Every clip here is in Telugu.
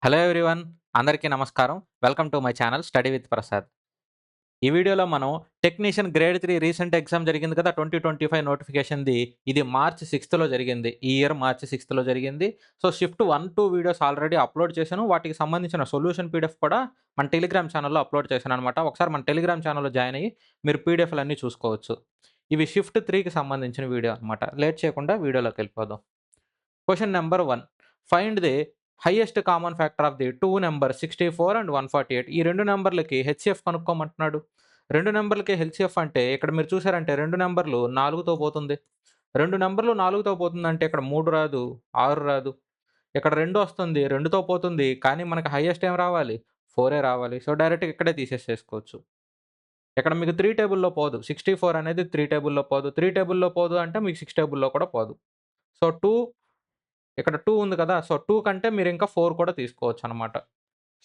Hello everyone. అందరికీ నమస్కారం. Welcome to my channel study with Prasad. ఈ వీడియోలో మనం టెక్నీషియన్ గ్రేడ్ 3 రీసెంట్ ఎగ్జామ్ జరిగింది కదా! 2025 నోటిఫికేషన్‌ది. ఇది మార్చ్ 6థ్‌లో జరిగింది. ఈ ఇయర్ మార్చ్ 6థ్‌లో జరిగింది. So, shift 1, 2 videos already upload చేశాను. వాటికి సంబంధించిన సొల్యూషన్ పీడిఎఫ్ కూడా మన టెలిగ్రామ్ ఛానెల్‌లో అప్‌లోడ్ చేశాననమాట. ఒకసారి మన టెలిగ్రామ్ ఛానెల్‌లో జాయిన్ అయ్యి మీరు పీడిఎఫ్‌లన్నీ చూసుకోవచ్చు. ఇవి షిఫ్ట్ 3కి సంబంధించిన వీడియో అనమాట. లేట్ చేయకుండా వీడియోలోకెళ్ళిపోదాం. Question number 1. Find the highest common factor of the 2 number 64 and 148. ఈ 2 నంబర్‌లకి హెచ్‌సీఎఫ్ కనుక్కోమంటున్నాడు. 2 నంబర్‌లకి హెచ్‌సీఎఫ్ అంటే ఇక్కడ మీరు చూసారంటే 2 నంబర్‌లు 4తో పోతుంది. 2 నంబర్‌లు 4తో పోతుందంటే ఇక్కడ 3 రాదు, 6 రాదు. ఇక్కడ 2 వస్తుంది, 2తో పోతుంది. కానీ మనకు హైయెస్ట్ ఏం రావాలి? 4 రావాలి. సో, డైరెక్ట్‌గా ఇక్కడే తీసేసేసుకోవచ్చు. ఇక్కడ మీకు 3 టేబుల్‌లో పోదు. 64 అనేది 3 టేబుల్‌లో పోదు. 3 టేబుల్‌లో పోదు అంటే మీకు 6 టేబుల్‌లో కూడా పోదు. సో, 2 ఇక్కడ 2 ఉంది కదా! సో, 2 కంటే మీరింకా 4 కూడా తీసుకోవచ్చనమాట.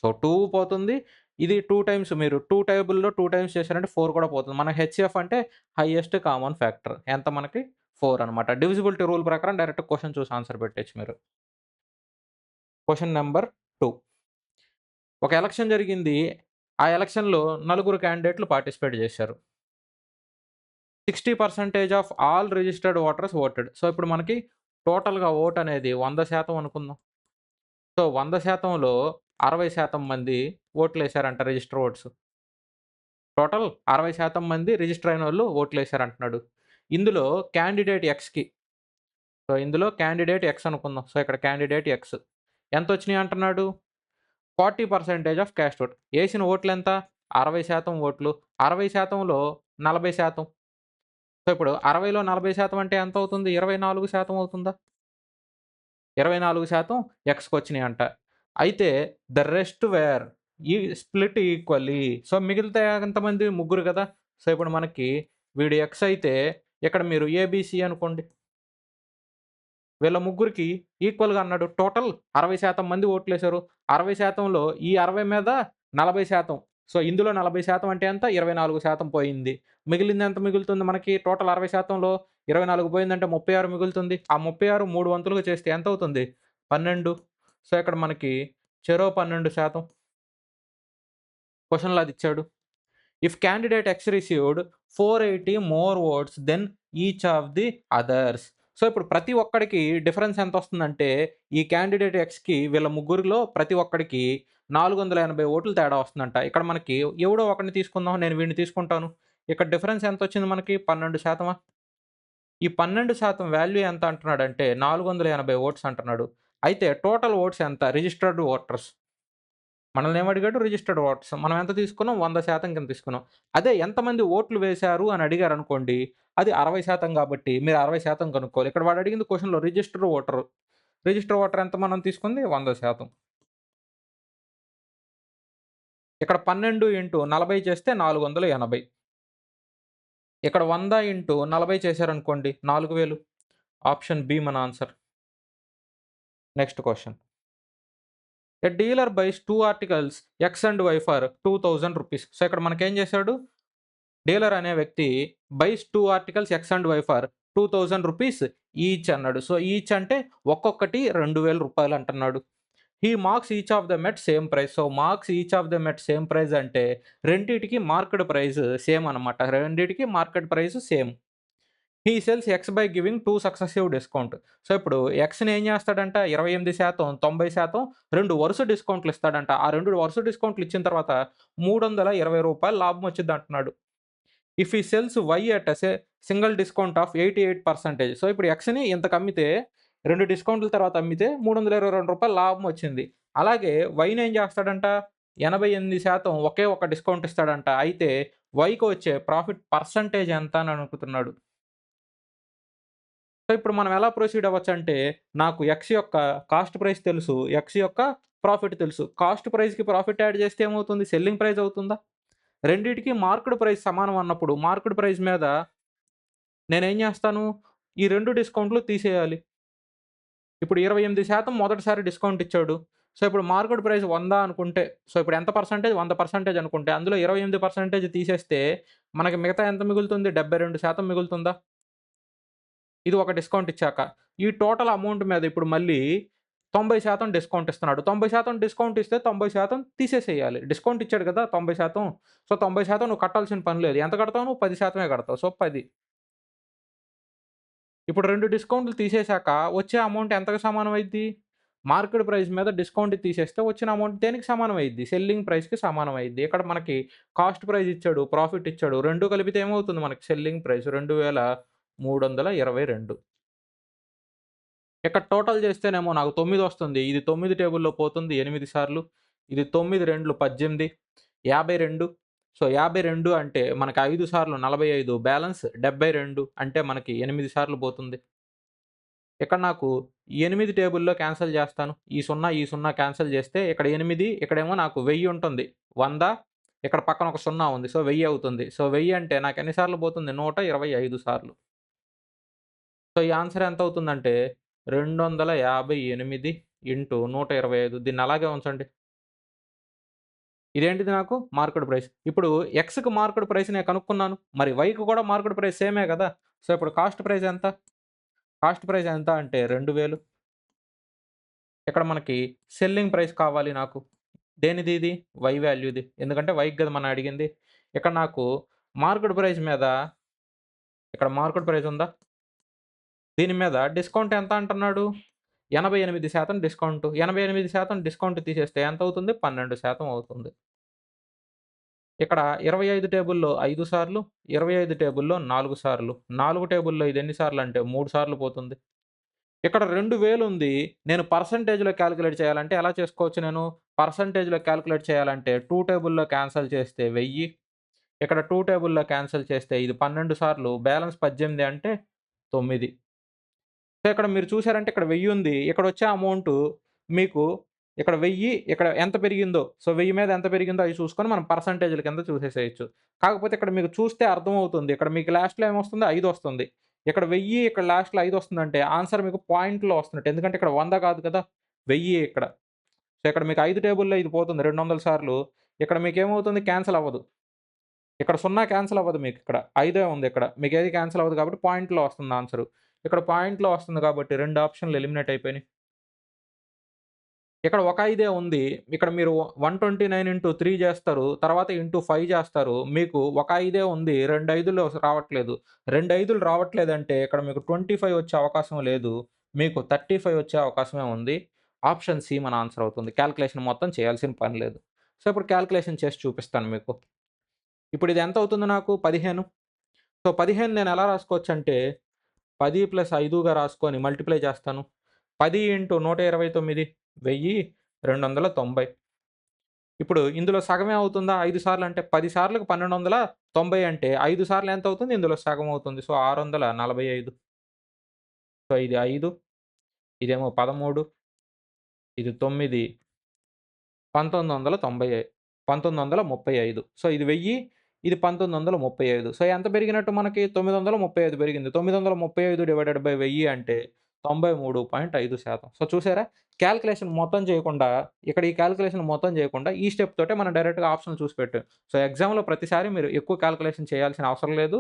సో, 2 పోతుంది. ఇది 2 టైమ్స్ మీరు 2 టేబుల్‌లో 2 టైమ్స్ చేశారంటే 4 కూడా పోతుంది. మన హెచ్‌సీఎఫ్ అంటే హైయెస్ట్ కామన్ ఫ్యాక్టర్. ఎంత మనకి? 4 అనమాట. డివిజిబిలిటీ రూల్ ప్రకారం డైరెక్ట్ క్వెషన్ చూసి ఆన్సర్ పెట్టేయచ్చు మీరు. Question number 2. ఒక ఎలక్షన్ జరిగింది. ఆ ఎలక్షన్‌లో నలుగురు క్యాండిడేట్‌లు పార్టిసిపేట్ చేశారు. 60% of all registered voters voted. So, ఇప్పుడు మనకి టోటల్‌గా ఓట్ అనేది 100% అనుకుందాం. సో, 100%లో 60% మంది ఓట్లేసారంట రిజిస్టర్ ఓట్స్. టోటల్ 60% మంది రిజిస్టర్ అయినోళ్ళు ఓట్లేసారంటున్నాడు. ఇందులో క్యాండిడేట్ ఎక్స్‌కి ఇందులో క్యాండిడేట్ ఎక్స్ అనుకుందాం. సో, ఇక్కడ క్యాండిడేట్ ఎక్స్ ఎంతొచ్చినాయి అంటున్నాడు? 40% ఆఫ్ కాస్ట్ ఓట్. ఏసిన ఓట్లెంత? 60% ఓట్లు. 60%లో 40%. సో, ఇప్పుడు 60లో 40% అంటే ఎంతవుతుంది? 24% అవుతుందా? 24% ఎక్స్‌కొచ్చినియంట. అయితే ద రెస్ట్ వేర్ ఈ స్ప్లిట్ ఈక్వల్లీ. సో, మిగిలితే ఎంతమంది? ముగ్గురు గదా! సో, ఇప్పుడు మనకి వీడు ఎక్స్ అయితే ఇక్కడ మీరు ఏబీసీ అనుకోండి. వీళ్ళ ముగ్గురికి ఈక్వల్‌గా అన్నాడు. టోటల్ 60% మంది ఓట్లేసారు. 60%లో ఈ 60 మీద 40%. సో, ఇందులో 40% అంటే ఎంత? 24% పోయింది. మిగిలింది ఎంత మిగులుతుంది మనకి? టోటల్ 60%లో 24 పోయిందంటే 36 మిగులుతుంది. ఆ 36 3 వంతులుగా చేస్తే ఎంతవుతుంది? 12. సో, ఇక్కడ మనకి చెరో 12% క్వెషన్‌లో అదిచ్చాడు. If candidate X received 480 more votes than each of the others. So, ఇప్పుడు ప్రతి ఒక్కడికి డిఫరెన్స్ ఎంతొస్తుందంటే, ఈ క్యాండిడేట్ ఎక్స్‌కి వీళ్ళ ముగ్గురిలో ప్రతి ఒక్కడికి 480 ఓట్లు తేడా వస్తుందంట. ఇక్కడ మనకి ఎవడో ఒకడిని తీసుకుందాం. నేను వీడిని తీసుకుంటాను. ఇక్కడ డిఫరెన్స్ ఎంతొచ్చింది మనకి? 12%. ఈ 12% వాల్యూ ఎంత అంటున్నాడంటే 480 ఓట్స్ అంటున్నాడు. అయితే టోటల్ ఓట్స్ ఎంత? Registered voters. మనల్ని ఏమడిగాడు? Registered voters. మనం ఎంత తీసుకున్నాం? 100% కింద తీసుకున్నాం. అదే ఎంతమంది ఓట్లు వేశారు అని అడిగారనుకోండి, అది 60% కాబట్టి మీరు 60% కనుక్కోవాలి. ఇక్కడ వాడు అడిగింది క్వెషన్‌లో రిజిస్టర్ ఓటర్. రిజిస్టర్ ఓటర్ ఎంత మనం తీసుకుంది? 100%. ఇక్కడ 12 ఇంటూ 40 చేస్తే 480. ఇక్కడ 100 ఇంటూ 40 చేశారనుకోండి 4000. ఆప్షన్ బి మన answer. Next question. A dealer buys 2 articles X and Y for ₹2000. So, ఇక్కడ మనకేం చేశాడు? డీలర్ అనే వ్యక్తి buys 2 articles X and Y for ₹2000 each అన్నాడు. సో, ఈచ్ అంటే ఒక్కొక్కటి ₹2000 అంటున్నాడు. He marks each of them at same price. So, marks each of them at same price అంటే రెండిటికి మార్కెట్ ప్రైస్ సేమ్ అనమాట. రెండిటికి market price same. He cells X by giving 2 successive discount. So, ఇప్పుడు ఎక్స్‌ని ఏం చేస్తాడంట 28%, 90% 2 వరుస డిస్కౌంట్‌లు ఇస్తాడంట. ఆ 2 వరుస డిస్కౌంట్‌లు ఇచ్చిన తర్వాత ₹320 లాభం వచ్చిద్దంటున్నాడు. If he sells Y at single discount of 88%. So, ఇప్పుడు ఎక్స్‌ని ఇంతకు అమ్మితే 2 డిస్కౌంట్‌ల తర్వాత అమ్మితే ₹322 లాభం వచ్చింది. అలాగే వైని ఏం చేస్తాడంట 88% ఒకే ఒక డిస్కౌంట్ ఇస్తాడంట. అయితే వైకి వచ్చే ప్రాఫిట్ పర్సెంటేజ్ ఎంత అని అడుగుతున్నాడు. సో, ఇప్పుడు మనం ఎలా ప్రొసీడ్ అవ్వచ్చంటే, నాకు ఎక్స్ యొక్క కాస్ట్ ప్రైస్ తెలుసు. ఎక్స్ యొక్క ప్రాఫిట్ తెలుసు. కాస్ట్ ప్రైస్‌కి ప్రాఫిట్ యాడ్ చేస్తే ఏమవుతుంది? సెల్లింగ్ ప్రైస్ అవుతుందా? రెండిటికి మార్క్డ్ ప్రైస్ సమానం అన్నప్పుడు మార్క్డ్ ప్రైస్ మీద నేనేం జేస్తాను? ఈ 2 డిస్కౌంట్‌లు తీసేయాలి. ఇప్పుడు 28% మొదటిసారి డిస్కౌంట్ ఇచ్చాడు. సో, ఇప్పుడు మార్కెట్ ప్రైస్ 100 అనుకుంటే, సో, ఇప్పుడు ఎంత పర్సెంటేజ్? 100% అనుకుంటే, అందులో 28% తీసేస్తే మనకి మిగతా ఎంత మిగులుతుంది? 72% మిగులుతుందా? ఇది ఒక డిస్కౌంట్ ఇచ్చాక. ఈ టోటల్ అమౌంట్ మీద ఇప్పుడు మళ్ళీ 90% డిస్కౌంట్ ఇస్తున్నాడు. 90% డిస్కౌంట్ ఇస్తే 90% తీసేసేయాలి. డిస్కౌంట్ ఇచ్చాడు కదా! 90%. సో, 90% నువ్వు కట్టాల్సిన పని లేదు. ఎంత కడతావు నువ్వు? 10% కడతావు. సో, 10. ఇప్పుడు 2 డిస్కౌంట్‌లు తీసేసాక వచ్చే అమౌంట్ ఎంతకు సమానం అయిద్ది? మార్కెట్ ప్రైస్ మీద డిస్కౌంట్ తీసేస్తే వచ్చిన అమౌంట్ దేనికి సమానం అయిద్ది? సెల్లింగ్ ప్రైస్‌కి సమానం అయిద్ది. ఇక్కడ మనకి కాస్ట్ ప్రైస్ ఇచ్చాడు, ప్రాఫిట్ ఇచ్చాడు. 2 కలిపితే ఏమవుతుంది మనకి సెల్లింగ్ ప్రైస్ 2322. ఇక్కడ టోటల్ చేస్తేనేమో నాకు 9 వస్తుంది. ఇది 9 టేబుల్‌లో పోతుంది 8 సార్లు. ఇది 9 రెండ్లు 18, 52. సో, 52 అంటే మనకి 5 సార్లు 45 బ్యాలెన్స్ 72 అంటే మనకి 8 సార్లు పోతుంది. ఇక్కడ నాకు 8 టేబుల్‌లో క్యాన్సెల్ చేస్తాను. ఈ 0, ఈ 0 క్యాన్సెల్ చేస్తే ఇక్కడ 8 ఇక్కడేమో నాకు 1000 ఉంటుంది. 100 ఇక్కడ పక్కన ఒక 0 ఉంది. సో, 1000 అవుతుంది. సో, 1000 అంటే నాకు ఎన్ని సార్లు పోతుంది? 125 సార్లు. సో, ఈ ఆన్సర్ ఎంత అవుతుందంటే 258 ఇంటూ 125 దీన్ని అలాగే ఉంచండి. ఇదేంటిది నాకు మార్కెట్ ప్రైస్. ఇప్పుడు ఎక్స్‌కి మార్కెట్ ప్రైస్ నేను కనుక్కున్నాను. మరి వైకి కూడా మార్కెట్ ప్రైస్ సేమే కదా! సో, ఇప్పుడు కాస్ట్ ప్రైస్ ఎంత? కాస్ట్ ప్రైస్ ఎంత అంటే 2000. ఇక్కడ మనకి సెల్లింగ్ ప్రైస్ కావాలి నాకు. దేనిది ఇది? వై వాల్యూది. ఎందుకంటే వైకి కదా మనం అడిగింది. ఇక్కడ నాకు మార్కెట్ ప్రైస్ మీద ఇక్కడ మార్కెట్ ప్రైస్ ఉందా? దీని మీద డిస్కౌంట్ ఎంత అంటున్నాడు? 88% డిస్కౌంట్. 88% డిస్కౌంట్ తీసేస్తే ఎంతవుతుంది? 12% అవుతుంది. ఇక్కడ 25 టేబుల్‌లో 5 సార్లు, 25 టేబుల్‌లో 4 సార్లు. 4 టేబుల్‌లో ఇది ఎన్ని సార్లంటే 3 సార్లు పోతుంది. ఇక్కడ 2000 ఉంది. నేను పర్సెంటేజ్‌లో కాలిక్యులేట్ చేయాలంటే ఎలా చేసుకోవచ్చు నేను? పర్సెంటేజ్‌లో కాలిక్యులేట్ చేయాలంటే 2 టేబుల్‌లో క్యాన్సెల్ చేస్తే 1000. ఇక్కడ 2 టేబుల్‌లో క్యాన్సెల్ చేస్తే ఇది 12 సార్లు బ్యాలెన్స్ 18 అంటే 9. సో, ఇక్కడ మీరు చూసారంటే ఇక్కడ 1000 ఉంది. ఇక్కడొచ్చే అమౌంటు మీకు ఇక్కడ 1000 ఇక్కడ ఎంత పెరిగిందో, సో, 1000 మీద ఎంత పెరిగిందో అయి చూసుకొని మనం పర్సెంటేజ్‌ల కింద చూసేసేయొచ్చు. కాకపోతే ఇక్కడ మీకు చూస్తే అర్థమవుతుంది. ఇక్కడ మీకు లాస్ట్‌లో ఏమొస్తుంది? 5 వస్తుంది. ఇక్కడ 1000 ఇక్కడ లాస్ట్‌లో 5 వస్తుందంటే ఆన్సర్ మీకు పాయింట్‌లో వస్తున్నట్టు. ఎందుకంటే ఇక్కడ 100 కాదు కదా! 1000 ఇక్కడ. సో, ఇక్కడ మీకు 5 టేబుల్‌లో ఇది పోతుంది 200 సార్లు. ఇక్కడ మీకేమవుతుంది? క్యాన్సెల్ అవ్వదు. ఇక్కడ 0 క్యాన్సెల్ అవ్వదు మీకిక్కడ. 5 ఉంది ఇక్కడ. మీకేది క్యాన్సెల్ అవ్వదు కాబట్టి పాయింట్‌లో వస్తుంది ఆన్సరు. ఇక్కడ పాయింట్‌లో వస్తుంది కాబట్టి 2 ఆప్షన్‌లు ఎలిమినేట్ అయిపోయినాయి. ఇక్కడ ఒక 5 ఉంది. ఇక్కడ మీరు 129 ఇంటూ 3 చేస్తారు. తర్వాత ఇంటూ 5 చేస్తారు. మీకు ఒక 5 ఉంది. 2 5లు రావట్లేదు. 2 5లు రావట్లేదంటే ఇక్కడ మీకు 25 వచ్చే అవకాశం లేదు. మీకు 35 వచ్చే అవకాశమే ఉంది. ఆప్షన్ సి మన ఆన్సర్ అవుతుంది. కాలిక్యులేషన్ మొత్తం చేయాల్సిన పని లేదు. సో, ఇప్పుడు కాలిక్యులేషన్ చేసి చూపిస్తాను మీకు. ఇప్పుడు ఇది ఎంత అవుతుంది నాకు? 15. సో, 15 నేను ఎలా రాసుకోవచ్చంటే 10 + 5గా రాసుకొని మల్టిప్లై చేస్తాను. 10 ఇంటూ 129 1290. ఇప్పుడు ఇందులో సగమే అవుతుందా? 5 సార్లు అంటే 10 సార్లుకి 1290 అంటే 5 సార్లు ఎంత అవుతుంది? ఇందులో సగం అవుతుంది. సో, 645. సో, ఇది 5, ఇదేమో 13, ఇది 9, 1990 1935. సో, ఇది 1000, ఇది 1935. సో, ఎంత పెరిగినట్టు మనకి 935 పెరిగింది. 935 డివైడెడ్ బై 1000 అంటే 93.5%. సో, చూసారా? కాలిక్యులేషన్ మొత్తం చేయకుండా, ఇక్కడ ఈ కాలిక్యులేషన్ మొత్తం చేయకుండా, ఈ స్టెప్ తోటే మనం డైరెక్ట్‌గా ఆప్షన్‌లు చూసి పెట్టాం. సో, ఎగ్జామ్‌లో ప్రతిసారి మీరు ఎక్కువ కాలిక్యులేషన్ చేయాల్సిన అవసరం లేదు.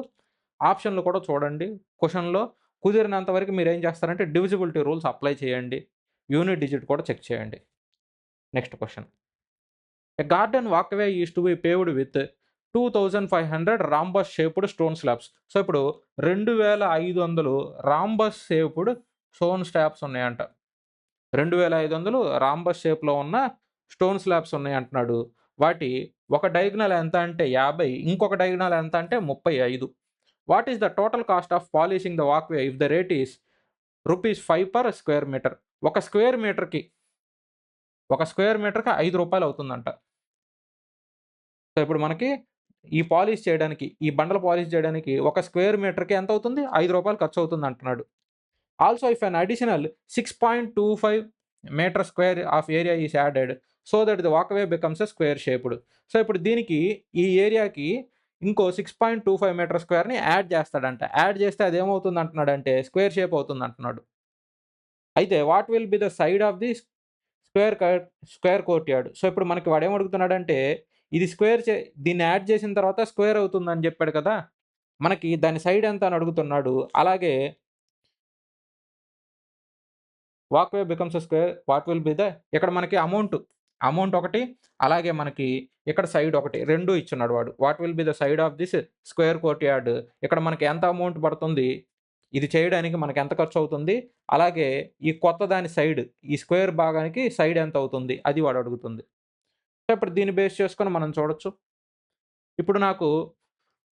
ఆప్షన్‌లు కూడా చూడండి. క్వెషన్‌లో కుదిరినంత వరకు మీరేం చేస్తారంటే డివిజిబిలిటీ రూల్స్ అప్లై చేయండి. యూనిట్ డిజిట్ కూడా చెక్ చేయండి. Next question. A garden walkway is to be paved with 2500 rhombus shaped stone slabs. So, ఇప్పుడు 2500 రాంబస్ షేప్డ్ స్టోన్ స్లాబ్స్ ఉన్నాయంట. 2500 రాంబస్ షేప్‌లో ఉన్న స్టోన్ స్లాబ్స్ ఉన్నాయంటున్నాడు. వాటి ఒక డయాగనల్ ఎంత అంటే 50, ఇంకొక డయాగనల్ ఎంత అంటే 35. What is the total cost of polishing the walkway if the rate is rupees 5 per square metre. ఒక స్క్వేర్ మీటర్‌కి ఒక స్క్వేర్ మీటర్‌కి రూ. 5 అవుతుందంట. సో, ఇప్పుడు మనకి ఈ పాలిష్ చేయడానికి, ఈ బండలు పాలిష్ చేయడానికి ఒక స్క్వేర్ మీటర్‌కి ఎంతవుతుంది? రూ. 5 ఖర్చవుతుందంటున్నాడు. Also if an additional 6.25 metre square of area is added so that the walkway becomes a square shaped. So, ఇప్పుడు దీనికి ఈ ఏరియాకి ఇంకో 6.25 మీటర్ స్క్వేర్‌ని యాడ్ చేస్తాడంట. యాడ్ చేస్తే అదేమవుతుందంటున్నాడంటే స్క్వేర్ షేప్ అవుతుందంటున్నాడు. అయితే what will be the side of the square courtyard. So, ఇప్పుడు మనకి వాడేం అడుగుతున్నాడంటే, ఇది స్క్వేర్ చే దీన్ని యాడ్ చేసిన తర్వాత స్క్వేర్ అవుతుందని జెప్పాడు కదా! మనకి దాని సైడ్ ఎంత అని అడుగుతున్నాడు. అలాగే walk way becomes square what will be the ఇక్కడ మనకి అమౌంట్ ఒకటి, అలాగే మనకి ఇక్కడ సైడ్ ఒకటి 2 ఇచ్చున్నాడు వాడు. What will be the side of this square court yard ఇక్కడ మనకి ఎంత అమౌంట్ పడుతుంది? ఇది చేయడానికి మనకి ఎంత ఖర్చవుతుంది? అలాగే ఈ కొత్త దాని సైడ్ ఈ స్క్వేర్ భాగానికి సైడ్ ఎంత అవుతుంది? అది వాడు అడుగుతుంది. సో, ఇప్పుడు దీన్ని బేస్ చేసుకొని మనం చూడొచ్చు. ఇప్పుడు నాకు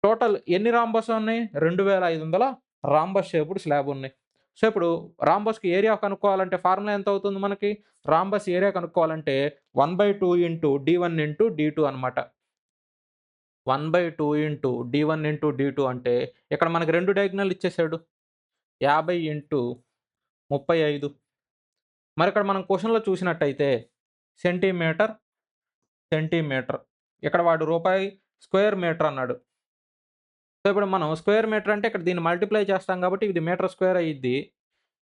టోటల్ ఎన్ని రాంబస్ ఉన్నాయి? 2500 రాంబస్ షేప్డ్ స్లాబ్ ఉన్నాయి. సో, ఇప్పుడు రాంబస్‌కి ఏరియా కనుక్కోవాలంటే ఫార్ములా ఎంత అవుతుంది మనకి? రాంబస్ ఏరియా కనుక్కోవాలంటే 1/2 ఇంటూ d1 ఇంటూ d2 అనమాట. 1/2 ఇంటూ d1 ఇంటూ d2 అంటే ఇక్కడ మనకి 2 డయాగ్నల్ ఇచ్చేసాడు. 50 ఇంటూ 35 మరిక్కడ మనం క్వెషన్‌లో చూసినట్టయితే సెంటీమీటర్, సెంటీమీటర్ ఇక్కడ వాడు రూపాయి స్క్వేర్ మీటర్ అన్నాడు. సో, ఇప్పుడు మనం స్క్వేర్ మీటర్ అంటే ఇక్కడ దీన్ని మల్టిప్లై చేస్తాం కాబట్టి ఇది మీటర్ స్క్వేర్ అయ్యిద్ది.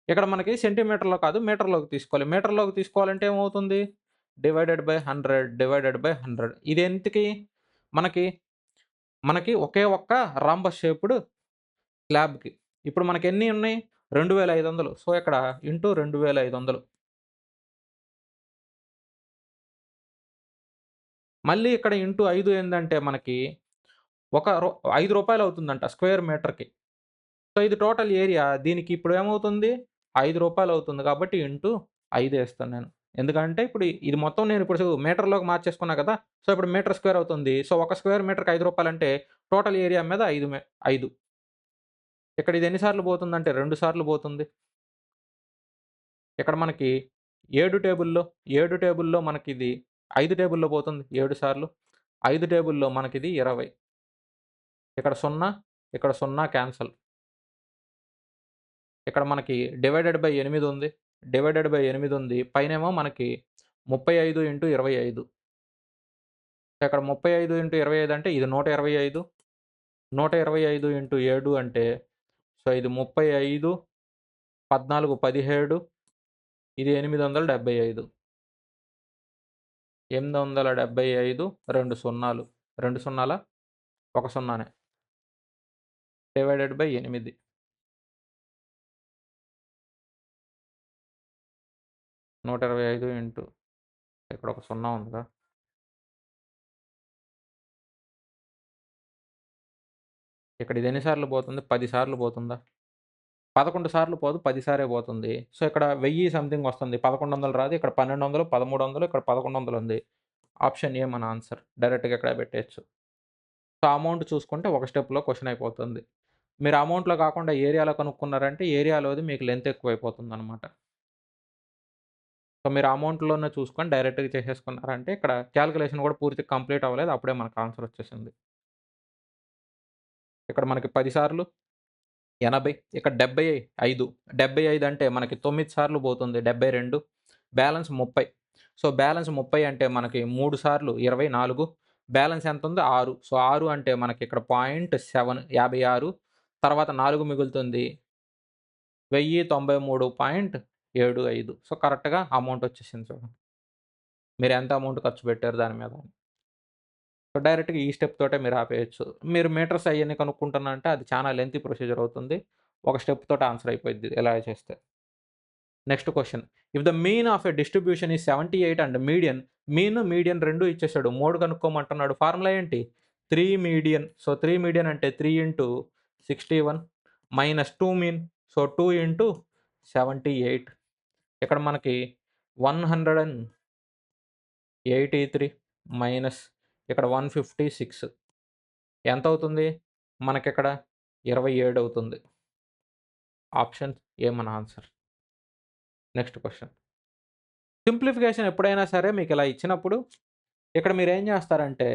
ఇక్కడ మనకి సెంటీమీటర్‌లో కాదు మీటర్‌లోకి తీసుకోవాలి. మీటర్‌లోకి తీసుకోవాలంటే ఏమవుతుంది? డివైడెడ్ బై 100 డివైడెడ్ బై 100 ఇది ఎంతకి? మనకి, మనకి ఒకే ఒక్క రాంబస్ షేప్డ్ స్లాబ్‌కి. ఇప్పుడు మనకెన్ని ఉన్నాయి? 2500 సో, ఇక్కడ ఇంటూ 2500 మళ్ళీ ఇక్కడ ఇంటూ 5 ఏందంటే మనకి ఒక రూ. 5 అవుతుందంట స్క్వేర్ మీటర్‌కి. సో, ఇది టోటల్ ఏరియా. దీనికి ఇప్పుడు ఏమవుతుంది? రూ. 5 అవుతుంది కాబట్టి ఇంటూ 5 ఏస్తాను నేను. ఎందుకంటే ఇప్పుడు ఇది మొత్తం నేను ఇప్పుడు మీటర్‌లోకి మార్చేసుకున్నా కదా! సో, ఇప్పుడు మీటర్ స్క్వేర్ అవుతుంది. సో, ఒక స్క్వేర్ మీటర్‌కి రూ. 5 అంటే టోటల్ ఏరియా మీద 5. ఇక్కడ ఇది ఎన్ని సార్లు పోతుందంటే 2 సార్లు పోతుంది. ఇక్కడ మనకి 7 టేబుల్‌లో మనకిది 5 టేబుల్‌లో పోతుంది 7 సార్లు. 5 టేబుల్‌లో మనకిది 20. ఇక్కడ 0, ఇక్కడ 0 క్యాన్సల్. ఇక్కడ మనకి డివైడెడ్ బై 8 ఉంది. డివైడెడ్ బై 8 ఉంది. పైనేమో మనకి 35 ఇంటూ 25. ఇక్కడ 35 ఇంటూ 25 అంటే ఇది 125. 125 ఇంటూ 7 అంటే సో, ఇది 35, 14, 17 ఇది 875. 875 2 సున్నాలు. 2 సున్నాలా? ఒక సున్నానే. Divided by 8. 125 ఇంటూ ఇక్కడ ఒక సున్నా ఉందిగా. ఇక్కడ ఇది ఎన్ని సార్లు పోతుంది? 10 సార్లు పోతుందా? 11 సార్లు పోదు 10 సారే పోతుంది. సో, ఇక్కడ 1000 సంథింగ్ వస్తుంది. 1100 రాదు. ఇక్కడ 1200, 1300 ఇక్కడ 1100 ఉంది. ఆప్షన్ ఏ మన ఆన్సర్. డైరెక్ట్‌గా ఇక్కడే పెట్టేయొచ్చు. సో, అమౌంట్ చూసుకుంటే ఒక స్టెప్‌లో క్వెషన్ అయిపోతుంది. మీరు అమౌంట్‌లో కాకుండా ఏరియాలో కనుక్కున్నారంటే ఏరియాలోది మీకు లెంత్ ఎక్కువైపోతుందనమాట. సో, మీరు అమౌంట్‌లోనే చూసుకొని డైరెక్ట్‌గా చేసేసుకున్నారంటే ఇక్కడ కాలిక్యులేషన్ కూడా పూర్తిగా కంప్లీట్ అవ్వలేదు. అప్పుడే మనకు ఆన్సర్ వచ్చేసింది. ఇక్కడ మనకి 10 సార్లు 80 ఇక్కడ 75. 75 అంటే మనకి 9 సార్లు పోతుంది. 72 బ్యాలెన్స్ 30. సో, బ్యాలెన్స్ 30 అంటే మనకి 3 సార్లు 24 బ్యాలెన్స్ ఎంతుంది? 6. సో, 6 అంటే మనకి ఇక్కడ 0.7 56 తర్వాత 4 మిగులుతుంది. 1093.75 సో, కరెక్ట్‌గా అమౌంట్ వచ్చేసింది చూడండి. మీరు ఎంత అమౌంట్ ఖర్చు పెట్టారు దాని మీద. సో, డైరెక్ట్‌గా ఈ స్టెప్ తోటే మీరు ఆపేయొచ్చు. మీరు మీటర్స్ అయన్నీ కనుక్కుంటున్నా అంటే అది చాలా లెంతీ ప్రొసీజర్ అవుతుంది. ఒక స్టెప్ తోటి ఆన్సర్ అయిపోద్ది ఇలా చేస్తే. Next question. If the mean of a distribution is 78 and median 2 ఇచ్చేసాడు. 3 కనుక్కోమంటున్నాడు. ఫార్ములా ఏంటి? 3 మీడియన్. సో, 3 మీడియన్ అంటే 3 into 61 minus 2 mean. So, 2 into 78 ఇక్కడ మనకి 183 మైనస్ ఇక్కడ 156 ఎంతవుతుంది? మనకిక్కడ 27 అవుతుంది. ఆప్షన్ ఏ మన ఆన్సర్. Next question. సింప్లిఫికేషన్ ఎప్పుడైనా సరే మీకిలా ఇచ్చినప్పుడు, ఇక్కడ మీరేం జేస్తారంటే,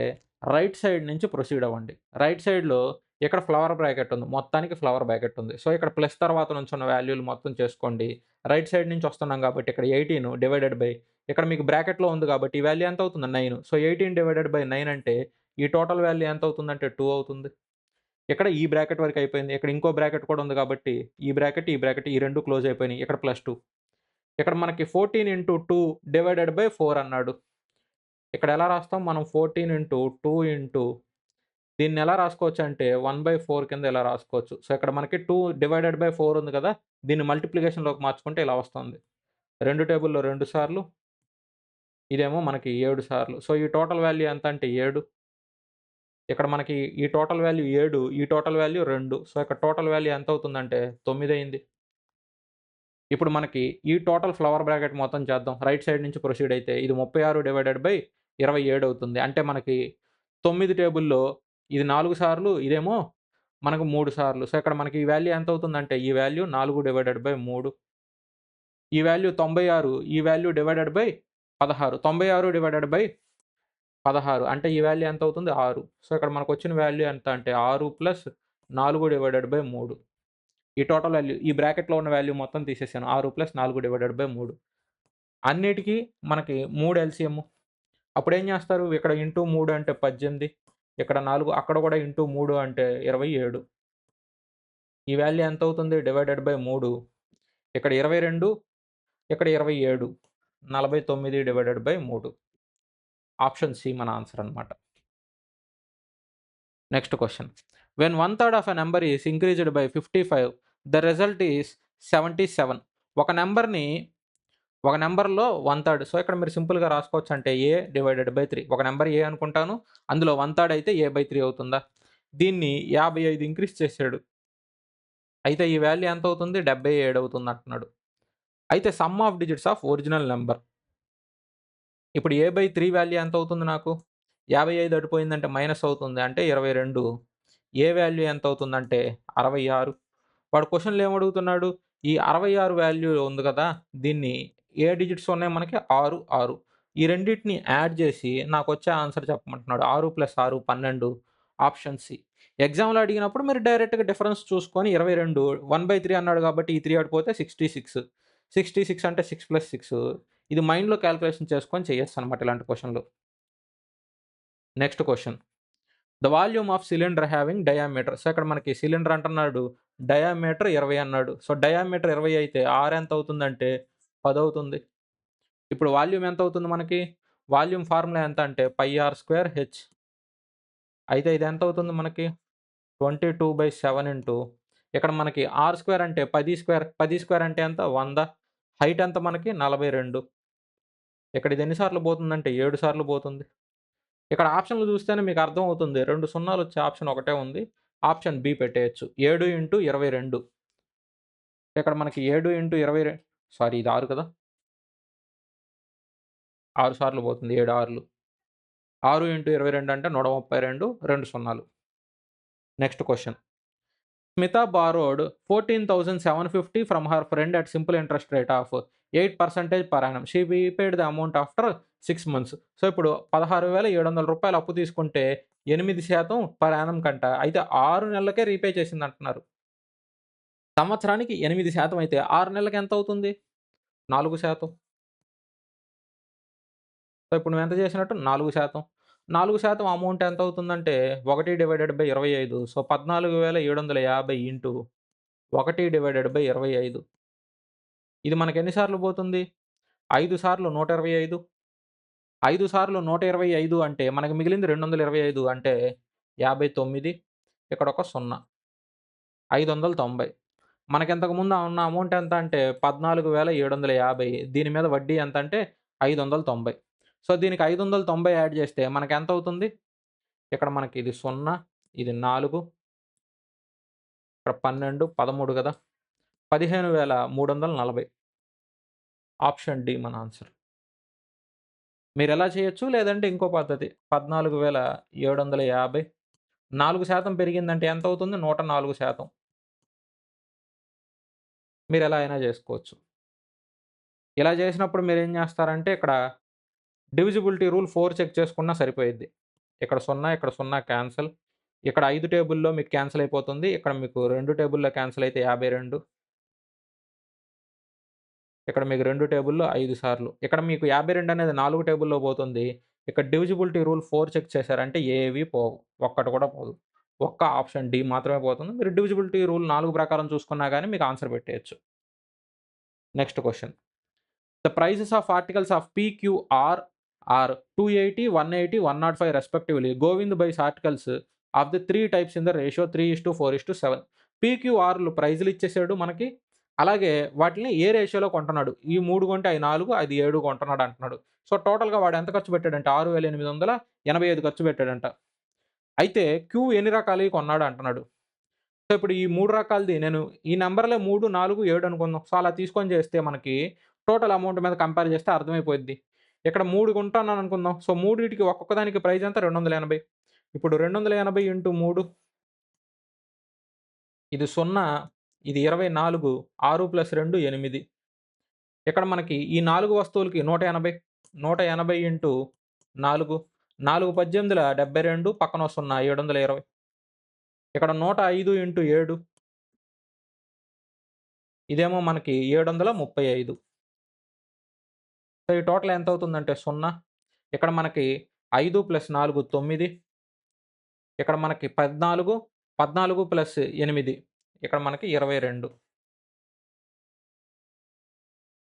రైట్ సైడ్ నుంచి ప్రొసీడ్ అవ్వండి. రైట్ సైడ్‌లో ఇక్కడ ఫ్లవర్ బ్రాకెట్ ఉంది. మొత్తానికి ఫ్లవర్ బ్రాకెట్ ఉంది. సో, ఇక్కడ ప్లస్ తర్వాత నుంచున్న వాల్యూలు మొత్తం చేసుకోండి. రైట్ సైడ్ నుంచి వస్తున్నాం గాబట్టి ఇక్కడ 18 డివైడెడ్ బై ఇక్కడ మీకు బ్రాకెట్‌లో ఉంది గాబట్టి ఈ వాల్యూ ఎంతవుతుంది? 9. సో, 18 డివైడెడ్ బై 9 అంటే ఈ టోటల్ వాల్యూ ఎంతవుతుందంటే 2 అవుతుంది. ఇక్కడ ఈ బ్రాకెట్ వరకు అయిపోయింది. ఇక్కడ ఇంకో బ్రాకెట్ కూడా ఉంది గాబట్టి ఈ బ్రాకెట్ ఈ 2 క్లోజ్ అయిపోయినాయి. ఇక్కడ +2 ఇక్కడ మనకి 14 ఇంటూ 2 డివైడెడ్ బై 4 అన్నాడు. ఇక్కడ ఎలా రాస్తాం మనం 14 ఇంటూ 2 ఇంటూ దీన్ని ఎలా రాసుకోవచ్చంటే 1/4 కింద ఇలా రాసుకోవచ్చు. సో, ఇక్కడ మనకి 2 డివైడెడ్ బై 4 ఉంది కదా! దీన్ని మల్టిప్లికేషన్‌లోకి మార్చుకుంటే ఇలా వస్తుంది. 2 టేబుల్‌లో 2 సార్లు, ఇదేమో మనకి 7 సార్లు. సో, ఈ టోటల్ వాల్యూ ఎంత అంటే 7. ఇక్కడ మనకి ఈ టోటల్ వాల్యూ 7, ఈ టోటల్ వాల్యూ 2. సో, ఇక్కడ టోటల్ వాల్యూ ఎంతవుతుందంటే 9 అయింది. ఇప్పుడు మనకి ఈ టోటల్ ఫ్లవర్ బ్రాకెట్ మొత్తం చేద్దాం. రైట్ సైడ్ నుంచి ప్రొసీడ్ అయితే ఇది 36/27 అవుతుంది. అంటే మనకి 9 టేబుల్‌లో ఇది 4 సార్లు, ఇదేమో మనకు 3 సార్లు. సో, ఇక్కడ మనకి ఈ వాల్యూ ఎంతవుతుందంటే ఈ వాల్యూ 4/3. ఈ వాల్యూ 96, ఈ వాల్యూ డివైడెడ్ బై 16. 96/16 అంటే ఈ వాల్యూ ఎంతవుతుంది 6. సో, ఇక్కడ మనకొచ్చిన వాల్యూ ఎంత అంటే 6 + 4/3. ఈ టోటల్ వాల్యూ ఈ బ్రాకెట్‌లో ఉన్న వాల్యూ మొత్తం తీసేసాను. 6 + 4/3. అన్నిటికి మనకి 3 ఎల్‌సీఎం. అప్పుడేం చేస్తారు? ఇక్కడ ఇంటూ 3 అంటే 18. ఇక్కడ 4 అక్కడ కూడా ఇంటూ 3 అంటే 27. ఈ వాల్యూ ఎంతవుతుంది? Divided by 3. ఇక్కడ 22, ఇక్కడ 27. 49/3. ఆప్షన్ సి మన ఆన్సర్ అన్నమాట. Next question. When 1/3 of a number is increased by 55, the result is 77. ఒక నంబర్‌లో 1/3. సో, ఇక్కడ మీరు సింపుల్‌గా రాసుకోవచ్చు అంటే a/3. ఒక నంబర్ a అనుకుంటాను. అందులో 1/3 అయితే a/3 అవుతుందా? దీన్ని 55 ఇంక్రీజ్ చేసాడు. అయితే ఈ వాల్యూ ఎంత అవుతుంది? 77 అవుతుంది అంటున్నాడు. అయితే some of digits of original number. ఇప్పుడు a/3 వాల్యూ ఎంత అవుతుంది నాకు? 55 అటుపోయిందంటే మైనస్ అవుతుంది. అంటే 22. ఏ వాల్యూ ఎంత అవుతుందంటే 66. వాడు క్వెషన్‌లో ఏమడుగుతున్నాడు? ఈ 66 వాల్యూ ఉంది కదా! దీన్ని ఏ డిజిట్స్ ఉన్నాయి మనకి 6, 6. ఈ రెండిటిని యాడ్ చేసి నాకొచ్చే ఆన్సర్ చెప్పమంటున్నాడు. 6 + 6 12. Option C. ఎగ్జామ్‌లో అడిగినప్పుడు మీరు డైరెక్ట్‌గా డిఫరెన్స్ చూసుకొని 22 1/3 అన్నాడు కాబట్టి ఈ 3 అటుపోతే 66. 66 అంటే 6 + 6. ఇది మైండ్‌లో కాలిక్యులేషన్ చేసుకొని చేయొచ్చనమాట ఇలాంటి క్వెషన్‌లు. Next question. The volume of cylinder having diameter. So, ఇక్కడ మనకి సిలిండర్ అంటున్నాడు. డయామీటర్ 20 అన్నాడు. సో, డయామీటర్ 20 అయితే ఆర్ ఎంత అవుతుందంటే 10 అవుతుంది. ఇప్పుడు వాల్యూమ్ ఎంత అవుతుంది మనకి? వాల్యూమ్ ఫార్ములా ఎంత అంటే πr²h. అయితే ఇది ఎంత అవుతుంది మనకి? 22/7 ఇంటూ ఇక్కడ మనకి r² అంటే 10² అంటే ఎంత? 100. హైట్ ఎంత మనకి? 42. ఇక్కడ ఇది ఎన్ని సార్లు పోతుందంటే 7 సార్లు పోతుంది. ఇక్కడ ఆప్షన్‌లు చూస్తేనే మీకు అర్థమవుతుంది. 2 సున్నాలొచ్చే ఆప్షన్ ఒకటే ఉంది. ఆప్షన్ బి పెట్టేయొచ్చు. 7/22. ఇక్కడ మనకి 7/22 సారీ ఇది 6 కదా! 6 సార్లు పోతుంది. 7 ఆరులు. 6/22 అంటే 132. 2 సున్నాలు. Next question. Smita borrowed 14,750 from her friend at simple interest rate of 8% per annum. She repaid the amount after 6 months. So, ఇప్పుడు రూ. 16,700 అప్పు తీసుకుంటే 8% పర్ యానమ్ కంట. అయితే 6 నెలలకే రీపే చేసిందంటున్నారు. సంవత్సరానికి 8% అయితే 6 నెలలకి ఎంత అవుతుంది? 4%. సో, ఇప్పుడు నువ్వు ఎంత చేసినట్టు? 4%. 4% అమౌంట్ ఎంత అవుతుందంటే 1/25. So, 14,750 into 1/25. ఇది మనకి ఎన్ని సార్లు పోతుంది? 5 సార్లు 125. 5 సార్లు 125 అంటే మనకు మిగిలింది 225 అంటే 59. ఇక్కడ ఒక 0. 590. మనకింతకు ముందు ఉన్న అమౌంట్ ఎంత అంటే 14,750. దీని మీద వడ్డీ ఎంత అంటే 590. సో, దీనికి 590 యాడ్ చేస్తే మనకెంత అవుతుంది? ఇక్కడ మనకి ఇది 0, ఇది 4, ఇక్కడ 12, 13 కదా! 15,340. ఆప్షన్ డి మన ఆన్సర్. మీరెలా చేయొచ్చు లేదంటే ఇంకో పద్ధతి 14,750 4% పెరిగిందంటే ఎంతవుతుంది? 104%. మీరెలా అయినా జేసుకోవచ్చు. ఇలా జేసినప్పుడు మీరేం జేస్తారంటే ఇక్కడ డివిజిబిలిటీ రూల్ 4 చెక్ చేసుకున్నా సరిపోయిద్ది. ఇక్కడ 0, ఇక్కడ 0 క్యాన్సెల్. ఇక్కడ 5 టేబుల్‌లో మీకు క్యాన్సెల్ అయిపోతుంది. ఇక్కడ మీకు 2 టేబుల్‌లో క్యాన్సెల్ అయితే 52. ఇక్కడ మీకు 2 టేబుల్‌లో 5 సార్లు. ఇక్కడ మీకు 52 అనేది 4 టేబుల్‌లో పోతుంది. ఇక్కడ డివిజిబిలిటీ రూల్ 4 చెక్ చేశారంటే ఏవి పోవు. ఒక్కటి కూడా పోదు. ఒక్క ఆప్షన్ డి మాత్రమే పోతుంది. మీరు డివిజిబిలిటీ రూల్ 4 ప్రకారం చూసుకున్నా గాని మీకు ఆన్సర్ పెట్టేయొచ్చు. Next question. The prices of articles of PQR are 280, 180, 105 respectively. Govind buys articles of the 3 types in the ratio 3:4:7. పీక్యూఆర్‌లు ప్రైజ్‌లు ఇచ్చేసాడు మనకి. అలాగే వాటిని ఏ రేషియోలో కొంటున్నాడు. ఈ 3 కొంటే అయి 4, అది 7 కొంటున్నాడు అంటున్నాడు. సో, టోటల్‌గా వాడు ఎంత ఖర్చు పెట్టాడంటే 6,885 ఖర్చు పెట్టాడంట. అయితే క్యూ ఎన్ని రకాలయి కొన్నాడు అంటున్నాడు. సో, ఇప్పుడు ఈ 3 రకాలది నేను ఈ నంబర్‌లే 3, 4, 7 అనుకుందాం. సో, అలా తీసుకొని చేస్తే మనకి టోటల్ అమౌంట్ మీద కంపేర్ చేస్తే అర్థమైపోద్ది. ఇక్కడ 3 కొంటున్నాను అనుకుందాం. సో, మూడిటికి ఒక్కొక్క దానికి ప్రైస్ ఎంత 280. ఇప్పుడు 280 ఇంటూ 3 ఇది 0, ఇది 24, 6 ప్లస్ 2 8. ఇక్కడ మనకి ఈ 4 వస్తువులకి 180. 180 ఇంటూ 4, 4 18ల 72 పక్కనో 0 720. ఇక్కడ 105 ఇంటూ 7 ఇదేమో మనకి 735. సో, ఈ టోటల్ ఎంతవుతుందంటే 0. ఇక్కడ మనకి 5 ప్లస్ 4 9. ఇక్కడ మనకి 14, 14 ప్లస్ 8 ఇక్కడ మనకి 22.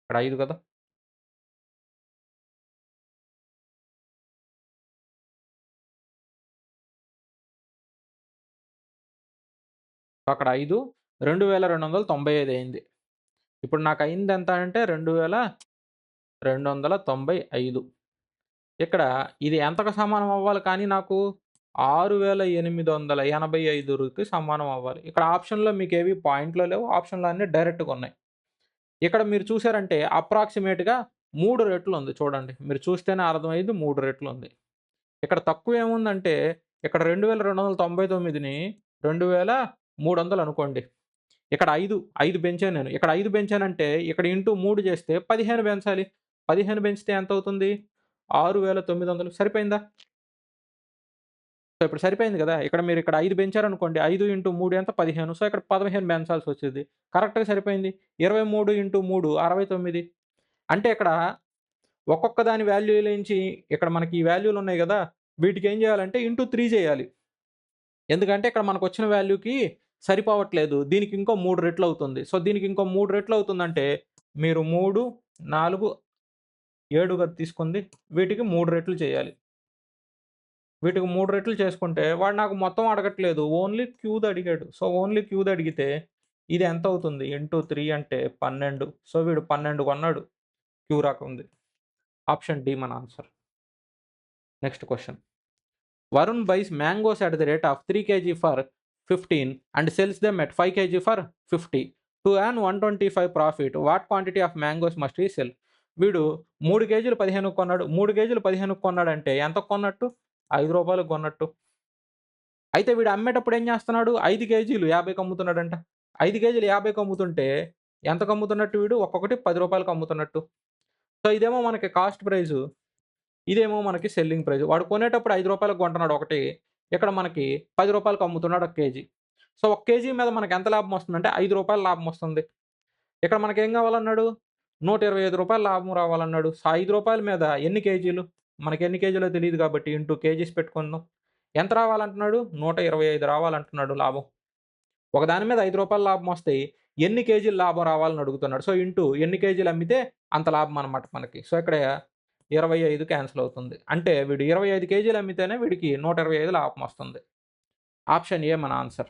ఇక్కడ 5 కదా! సో, అక్కడ 5 2295 అయింది. ఇప్పుడు నాకయిందెంత అంటే 2295. ఇక్కడ ఇది ఎంతకు సమానం అవ్వాలి కానీ నాకు 6885కి సమానం అవ్వాలి. ఇక్కడ ఆప్షన్‌లో మీకేవి పాయింట్‌లో లేవు. ఆప్షన్‌లో అన్నీ డైరెక్ట్‌గా ఉన్నాయి. ఇక్కడ మీరు చూసారంటే అప్రాక్సిమేట్‌గా 3 రెట్లుంది చూడండి. మీరు చూస్తేనే అర్థమయ్యిద్ది 3 రెట్లుంది. ఇక్కడ తక్కువేముందంటే ఇక్కడ 2299ని 2300 అనుకోండి. ఇక్కడ 5 పెంచాను నేను. ఇక్కడ 5 పెంచానంటే ఇక్కడ ఇంటూ 3 చేస్తే 15 పెంచాలి. 15 పెంచితే ఎంతవుతుంది? 6900 సరిపోయిందా? సో, ఇప్పుడు సరిపోయింది గదా! ఇక్కడ మీరు ఇక్కడ 5 పెంచారనుకోండి. 5 ఇంటూ 3 ఎంత? 15. సో, ఇక్కడ 15 పెంచాల్సొచ్చిద్ది. కరెక్ట్‌గా సరిపోయింది. 23 ఇంటూ 3 69. అంటే ఇక్కడ ఒక్కొక్క దాని వాల్యూలోంచి ఇక్కడ మనకి ఈ వాల్యూలున్నాయి గదా! వీటికేం జేయాలంటే ఇంటూ 3 చేయాలి. ఎందుకంటే ఇక్కడ మనకొచ్చిన వాల్యూకి సరిపోవట్లేదు. దీనికి ఇంకో 3 రెట్లవుతుంది. సో, దీనికి ఇంకో 3 రెట్లవుతుందంటే మీరు 3, 4, 7 గదా తీసుకుంది. వీటికి 3 రెట్లు చేయాలి. వీటికి 3 రెట్లు చేసుకుంటే వాడు నాకు మొత్తం అడగట్లేదు. ఓన్లీ క్యూది అడిగాడు. సో, ఓన్లీ క్యూది అడిగితే ఇది ఎంతవుతుంది? ఇంటూ 3 అంటే 12. సో, వీడు 12 కొన్నాడు. క్యూ రకంది. ఆప్షన్ డి మన answer. Next question. Varun buys mangoes at the rate of 3 kg for 15 and sells them at 5 kg for 50. To earn 125 profit, what quantity of mangoes must he sell? వీడు 3 కేజీలు 15కి కొన్నాడు. 3 కేజీలు 15కి కొన్నాడంటే ఎంతకు కొన్నట్టు? రూ. 5కి కొన్నట్టు. అయితే వీడు అమ్మేటప్పుడు ఏం చేస్తున్నాడు? 5 కేజీలు 50కి అమ్ముతున్నాడంట. 5 కేజీలు 50కి అమ్ముతుంటే ఎంతకు అమ్ముతున్నట్టు వీడు? ఒక్కొక్కటి రూ. 10కి అమ్ముతున్నట్టు. సో, ఇదేమో మనకి కాస్ట్ ప్రైసు. ఇదేమో మనకి సెల్లింగ్ ప్రైస్. వాడు కొనేటప్పుడు రూ. 5కి కొంటున్నాడు ఒకటి. ఇక్కడ మనకి రూ. 10కి అమ్ముతున్నాడు ఒక కేజీ. సో, ఒక కేజీ మీద మనకు ఎంత లాభం వస్తుందంటే రూ. 5 లాభం వస్తుంది. ఇక్కడ మనకేం కావాలన్నాడు? రూ. 125 లాభం రావాలన్నాడు. సో, రూ. 5 మీద ఎన్ని కేజీలు? మనకెన్ని కేజీలో తెలీదు కాబట్టి ఇంటూ కేజీస్ పెట్టుకుందాం. ఎంత రావాలంటున్నాడు? 125 రావాలంటున్నాడు లాభం. ఒక దాని మీద రూ. 5 లాభం వస్తే ఎన్ని కేజీలు లాభం రావాలని అడుగుతున్నాడు. సో, ఇంటూ ఎన్ని కేజీలు అమ్మితే అంత లాభం అనమాట మనకి. సో, ఇక్కడ 25 క్యాన్సిల్ అవుతుంది. అంటే వీడు 25 కేజీలు అమ్మితేనే వీడికి 125 లాభం వస్తుంది. ఆప్షన్ ఏ మన answer.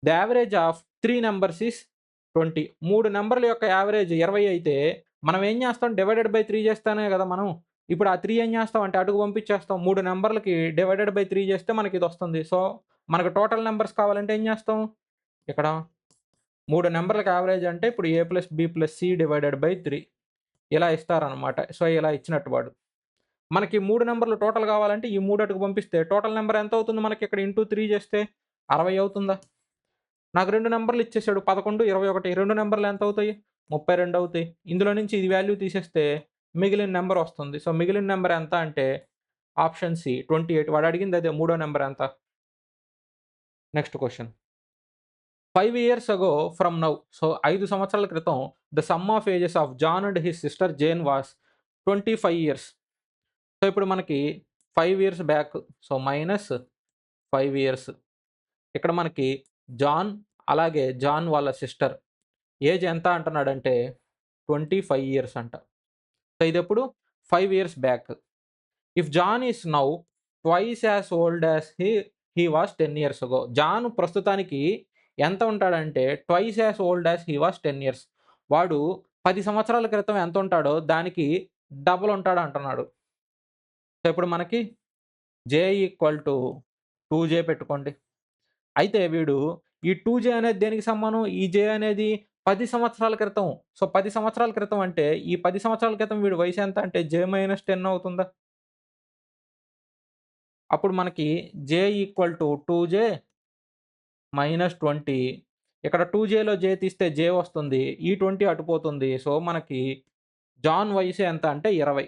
The average of 3 numbers is 20. 3 నంబర్ల యొక్క యావరేజ్ 20 అయితే మనం ఏం చేస్తాం? డివైడెడ్ బై 3 చేస్తేనే కదా మనం. ఇప్పుడు ఆ 3 ఏం చేస్తాం అంటే అటుకు పంపించేస్తాం. 3 నంబర్లకి డివైడెడ్ బై 3 చేస్తే మనకి ఇదొస్తుంది. సో, మనకు టోటల్ నంబర్స్ కావాలంటే ఏం చేస్తాం? ఇక్కడ 3 నంబర్లకి యావరేజ్ అంటే ఇప్పుడు A plus B plus C divided by 3 ఇలా ఇస్తారనమాట. సో, ఇలా ఇచ్చినట్టు వాడు. మనకి 3 నంబర్లు టోటల్ కావాలంటే ఈ 3 అటుకు పంపిస్తే టోటల్ నంబర్ ఎంత అవుతుంది మనకి ఇక్కడ ఇంటూ 3 చేస్తే 60 అవుతుందా? నాకు 2 నంబర్లు ఇచ్చేసాడు 11, 21. 2 నంబర్లు ఎంత అవుతాయి? 32 అవుతాయి. ఇందులో నుంచి ఇది వాల్యూ తీసేస్తే మిగిలిన నంబర్ వస్తుంది. సో, మిగిలిన నంబర్ ఎంత అంటే ఆప్షన్ సి 28. వాడు అడిగింది అదే మూడో నంబర్ ఎంత? Next question. 5 years ago from now. So, 5 సంవత్సరాల క్రితం the sum of ages of John and his sister Jane was 25 years. So, ఇప్పుడు మనకి 5 years back. So, minus 5 years. ఇక్కడ మనకి జాన్, అలాగే జాన్ వాళ్ళ సిస్టర్ ఏజ్ ఎంత అంటున్నాడంటే 25 ఇయర్స్ అంట. సో, ఇదెప్పుడు? 5 years back. If John is now twice as old as he was 10 years ago. John ప్రస్తుతానికి ఎంత ఉంటాడంటే twice as old as he was 10 years. వాడు 10 సంవత్సరాల క్రితం ఎంత ఉంటాడో దానికి డబుల్ ఉంటాడు అంటున్నాడు. సో, ఇప్పుడు మనకి జే ఈక్వల్ టు 2జే పెట్టుకోండి. అయితే వీడు ఈ 2జే అనేది దేనికి సమానం? ఈ జే అనేది 10 సంవత్సరాల క్రితం. సో, 10 సంవత్సరాల క్రితం అంటే ఈ 10 సంవత్సరాల క్రితం వీడి వయసు ఎంత అంటే జే మైనస్ 10 అవుతుందా? అప్పుడు మనకి జే ఈక్వల్ టు 2జే మైనస్ 20. ఇక్కడ 2జేలో జే తీస్తే జే వస్తుంది. ఈ 20 అటుపోతుంది. సో, మనకి జాన్ వయసు ఎంత అంటే 20.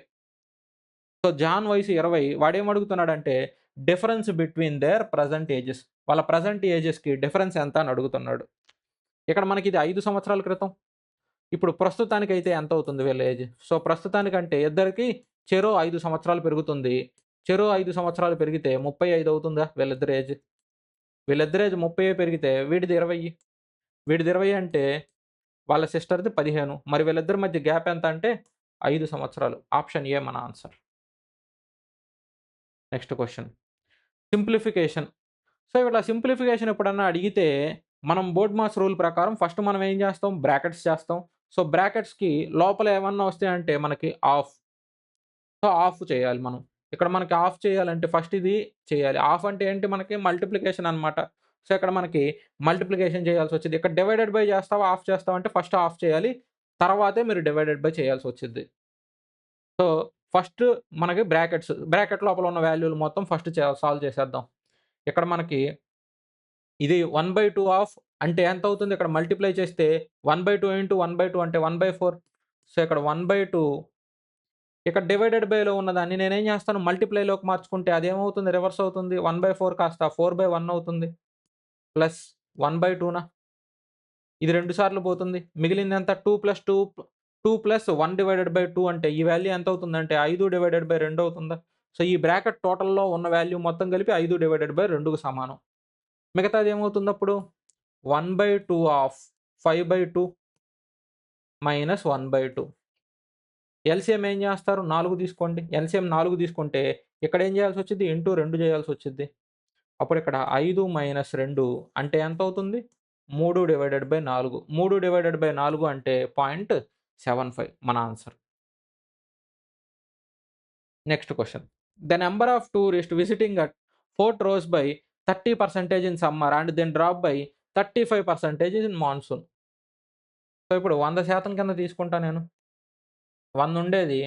సో, జాన్ వయసు 20. వాడేమడుగుతున్నాడంటే difference between their present ages. వాళ్ళ ప్రెజెంట్ ఏజెస్‌కి డిఫరెన్స్ ఎంత అని అడుగుతున్నాడు. ఇక్కడ మనకిది 5 సంవత్సరాల క్రితం. ఇప్పుడు ప్రస్తుతానికైతే ఎంతవుతుంది వీళ్ళ ఏజ్? సో, ప్రస్తుతానికంటే ఇద్దరికీ చెరో 5 సంవత్సరాలు పెరుగుతుంది. చెరో 5 సంవత్సరాలు పెరిగితే 35 అవుతుందా వీళ్ళిద్దరి ఏజ్? వీళ్ళిద్దరి ఏజ్ 30 పెరిగితే వీడిది 20. వీడిది 20 అంటే వాళ్ళ సిస్టర్‌ది 15. మరి వీళ్ళిద్దరి మధ్య గ్యాప్ ఎంత అంటే 5 సంవత్సరాలు. ఆప్షన్ ఏ మన answer. Next question. Simplification. So, ఇట్లా సింప్లిఫికేషన్ ఎప్పుడన్నా అడిగితే మనం బోర్డ్ మాస్ రూల్ ప్రకారం ఫస్ట్ మనం ఏం చేస్తాం? బ్రాకెట్స్ చేస్తాం. సో, బ్రాకెట్స్‌కి లోపల ఏమన్నా వస్తాయంటే మనకి హాఫ్. సో, హాఫ్ చేయాలి మనం. ఇక్కడ మనకి హాఫ్ చేయాలంటే ఫస్ట్ ఇది చేయాలి. హాఫ్ అంటే ఏంటి మనకి మల్టిప్లికేషన్ అన్నమాట. సో, ఇక్కడ మనకి మల్టిప్లికేషన్ చేయాల్సొచ్చిద్ది. ఇక్కడ డివైడెడ్ బై చేస్తావా? హాఫ్ చేస్తావా? అంటే ఫస్ట్ హాఫ్ చేయాలి. తర్వాతే మీరు డివైడెడ్ బై చేయాల్సొచ్చిద్ది. సో, ఫస్ట్ మనకి బ్రాకెట్స్. బ్రాకెట్ లోపల ఉన్న వాల్యూలు మొత్తం ఫస్ట్ సాల్వ్ చేసేద్దాం. ఇక్కడ మనకి ఇది 1/2 ఆఫ్ అంటే ఎంతవుతుంది? ఇక్కడ మల్టిప్లై చేస్తే 1/2 ఇంటూ 1/2 అంటే 1/4. సో, ఇక్కడ 1/2 ఇక్కడ డివైడెడ్ బైలో ఉన్నదాన్ని నేనేం చేస్తాను మల్టిప్లైలోకి మార్చుకుంటే అదేమవుతుంది? రివర్స్ అవుతుంది. 1/4 కాస్త 4/1 అవుతుంది. ప్లస్ 1/2నా? ఇది 2 సార్లు పోతుంది. మిగిలిందెంత? 2 ప్లస్ 1 డివైడెడ్ బై 2 అంటే ఈ వాల్యూ ఎంతవుతుందంటే 5 డివైడెడ్ బై 2 అవుతుందా? సో, ఈ బ్రాకెట్ టోటల్‌లో ఉన్న వాల్యూ మొత్తం కలిపి 5 డివైడెడ్ బై 2కి సమానం. మిగతాది ఏమవుతుందప్పుడు? 1/2 ఆఫ్ 5/2 మైనస్ 1/2. ఎల్సీఎం ఏం చేస్తారు? 4 తీసుకోండి. ఎల్సీఎం 4 తీసుకుంటే ఇక్కడ ఏం చేయాల్సొచ్చిద్ది? ఇంటూ 2 చేయాల్సొచ్చిద్ది. అప్పుడు ఇక్కడ 5 మైనస్ 2 అంటే ఎంతవుతుంది? 3 డివైడెడ్ బై 4. 3 డివైడెడ్ బై 4 అంటే 0.75 మన answer. Next question. The number of tourist visiting at fort rose by 30% in summer and then drop by 35% in monsoon. So, ఇప్పుడు 100% కింద తీసుకుంటా నేను. 100 ఉండేది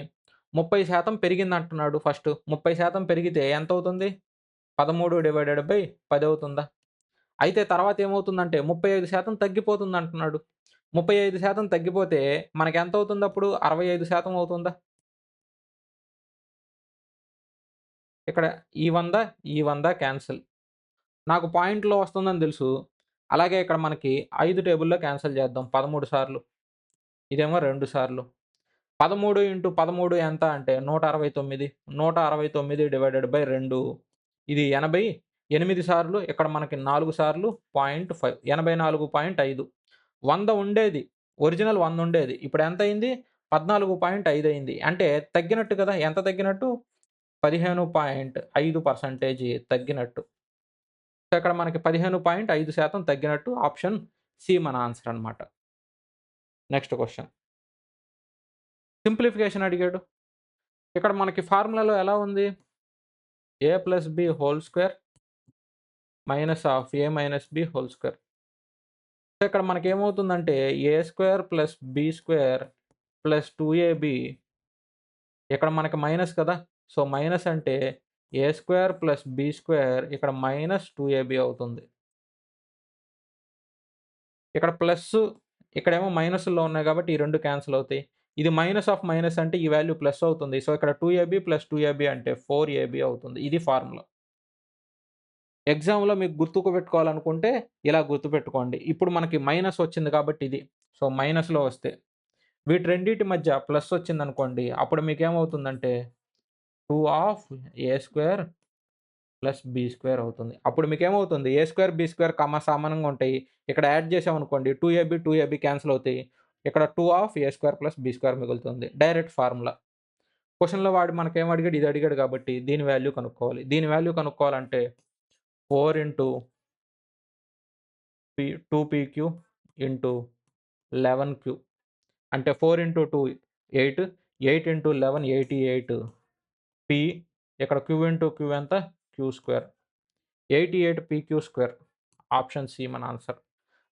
30% పెరిగిందంటున్నాడు ఫస్ట్. 30% పెరిగితే ఎంతవుతుంది? 13 డివైడెడ్ బై 10 అవుతుందా? అయితే తర్వాత ఏమవుతుందంటే 35% తగ్గిపోతుందంటున్నాడు. 35% తగ్గిపోతే మనకెంతవుతుందప్పుడు? 65% అవుతుందా? ఇక్కడ ఈ 100, ఈ 100 క్యాన్సిల్. నాకు పాయింట్‌లో వస్తుందని తెలుసు. అలాగే ఇక్కడ మనకి 5 టేబుల్‌లో క్యాన్సిల్ చేద్దాం 13 సార్లు. ఇదేమో 2 సార్లు. 13 ఇంటూ 13 ఎంత అంటే 169. 169 డివైడెడ్ బై 2 ఇది 88 సార్లు. ఇక్కడ మనకి 4 సార్లు 0.5 84.5. 100 ఉండేది. ఒరిజినల్ 100 ఉండేది. ఇప్పుడు ఎంతయింది? 14.5 అయింది. అంటే తగ్గినట్టు కదా! ఎంత తగ్గినట్టు? 15.5% తగ్గినట్టు. సో, ఇక్కడ మనకి 15.5% తగ్గినట్టు ఆప్షన్ సి మన ఆన్సర్ అన్నమాట. Next question. సింప్లిఫికేషన్ అడిగాడు. ఇక్కడ మనకి ఫార్ములాలో ఎలా ఉంది? A plus B whole square minus of A minus B whole square. So, ఇక్కడ మనకేమవుతుందంటే A square plus B square plus 2ఏబి ఇక్కడ మనకి మైనస్ కదా! సో, మైనస్ అంటే A square plus B square ఇక్కడ మైనస్ 2ఏబి అవుతుంది. ఇక్కడ ప్లస్సు ఇక్కడేమో మైనస్‌లో ఉన్నాయి కాబట్టి ఈ 2 క్యాన్సిల్ అవుతాయి. ఇది మైనస్ ఆఫ్ మైనస్ అంటే ఈ వాల్యూ ప్లస్ అవుతుంది. సో, ఇక్కడ 2ఏబి ప్లస్ 2ఏబి అంటే 4ఏబి అవుతుంది. ఇది ఫార్ములా. ఎగ్జామ్‌లో మీకు గుర్తుకు పెట్టుకోవాలనుకుంటే ఇలా గుర్తుపెట్టుకోండి. ఇప్పుడు మనకి మైనస్ వచ్చింది కాబట్టి ఇది. సో, మైనస్‌లో వస్తే వీటి రెండిటి మధ్య ప్లస్ వచ్చిందనుకోండి. అప్పుడు మీకేమవుతుందంటే 2 of A square plus B square అవుతుంది. అప్పుడు మీకేమవుతుంది? ఏ స్క్వేర్, బి స్క్వేర్ సమానంగా ఉంటాయి. ఇక్కడ యాడ్ చేసామనుకోండి 2ఏబి క్యాన్సిల్ అవుతాయి. ఇక్కడ 2 of A square plus B square మిగులుతుంది. Direct formula. క్వెషన్‌లో వాడు మనకేం అడిగాడు? ఇది అడిగాడు కాబట్టి దీని వాల్యూ కనుక్కోవాలి. దీని value కనుక్కోవాలంటే 4 into 2pq into 11q అంటే 4 ఇంటూ 2 8, 8 ఇంటూ 11 88 p ఇక్కడ q ఇంటూ q ఎంత q square 88 pq square option C మన ఆన్సర్.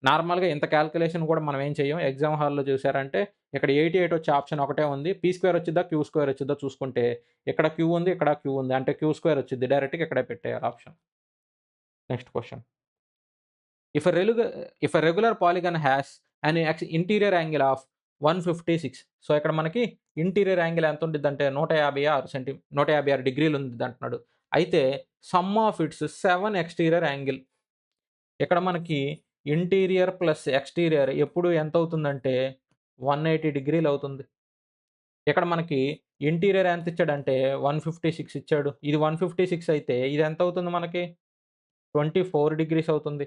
నార్మల్‌గా ఇంత కాలిక్యులేషన్ కూడా మనం ఏం చెయ్యం. ఎగ్జామ్ హాల్‌లో చూసారంటే ఇక్కడ 88 వచ్చే ఆప్షన్ ఒకటే ఉంది. పీ స్క్వేర్ వచ్చిద్దా? క్యూ స్క్వేర్ వచ్చిద్దా? చూసుకుంటే ఇక్కడ క్యూ ఉంది. ఇక్కడ క్యూ ఉంది. అంటే క్యూ స్క్వేర్ వచ్చిద్ది. డైరెక్ట్‌గా ఇక్కడే పెట్టేయాలి option. Next question. If a రెలుగ if a regular polygon has an interior angle of 156 so, ఇక్కడ మనకి ఇంటీరియర్ యాంగిల్ ఎంత ఉండిద్దంటే 156 డిగ్రీలు ఉండిద్దంటున్నాడు. అయితే some of it's 7 exterior angle ఇక్కడ మనకి ఇంటీరియర్ ప్లస్ ఎక్స్‌టీరియర్ ఎప్పుడు ఎంతవుతుందంటే 180 డిగ్రీలవుతుంది. ఇక్కడ మనకి ఇంటీరియర్ ఎంత ఇచ్చాడంటే 156 ఇచ్చాడు. ఇది 156 అయితే ఇది ఎంతవుతుంది మనకి 24 డిగ్రీస్ అవుతుంది.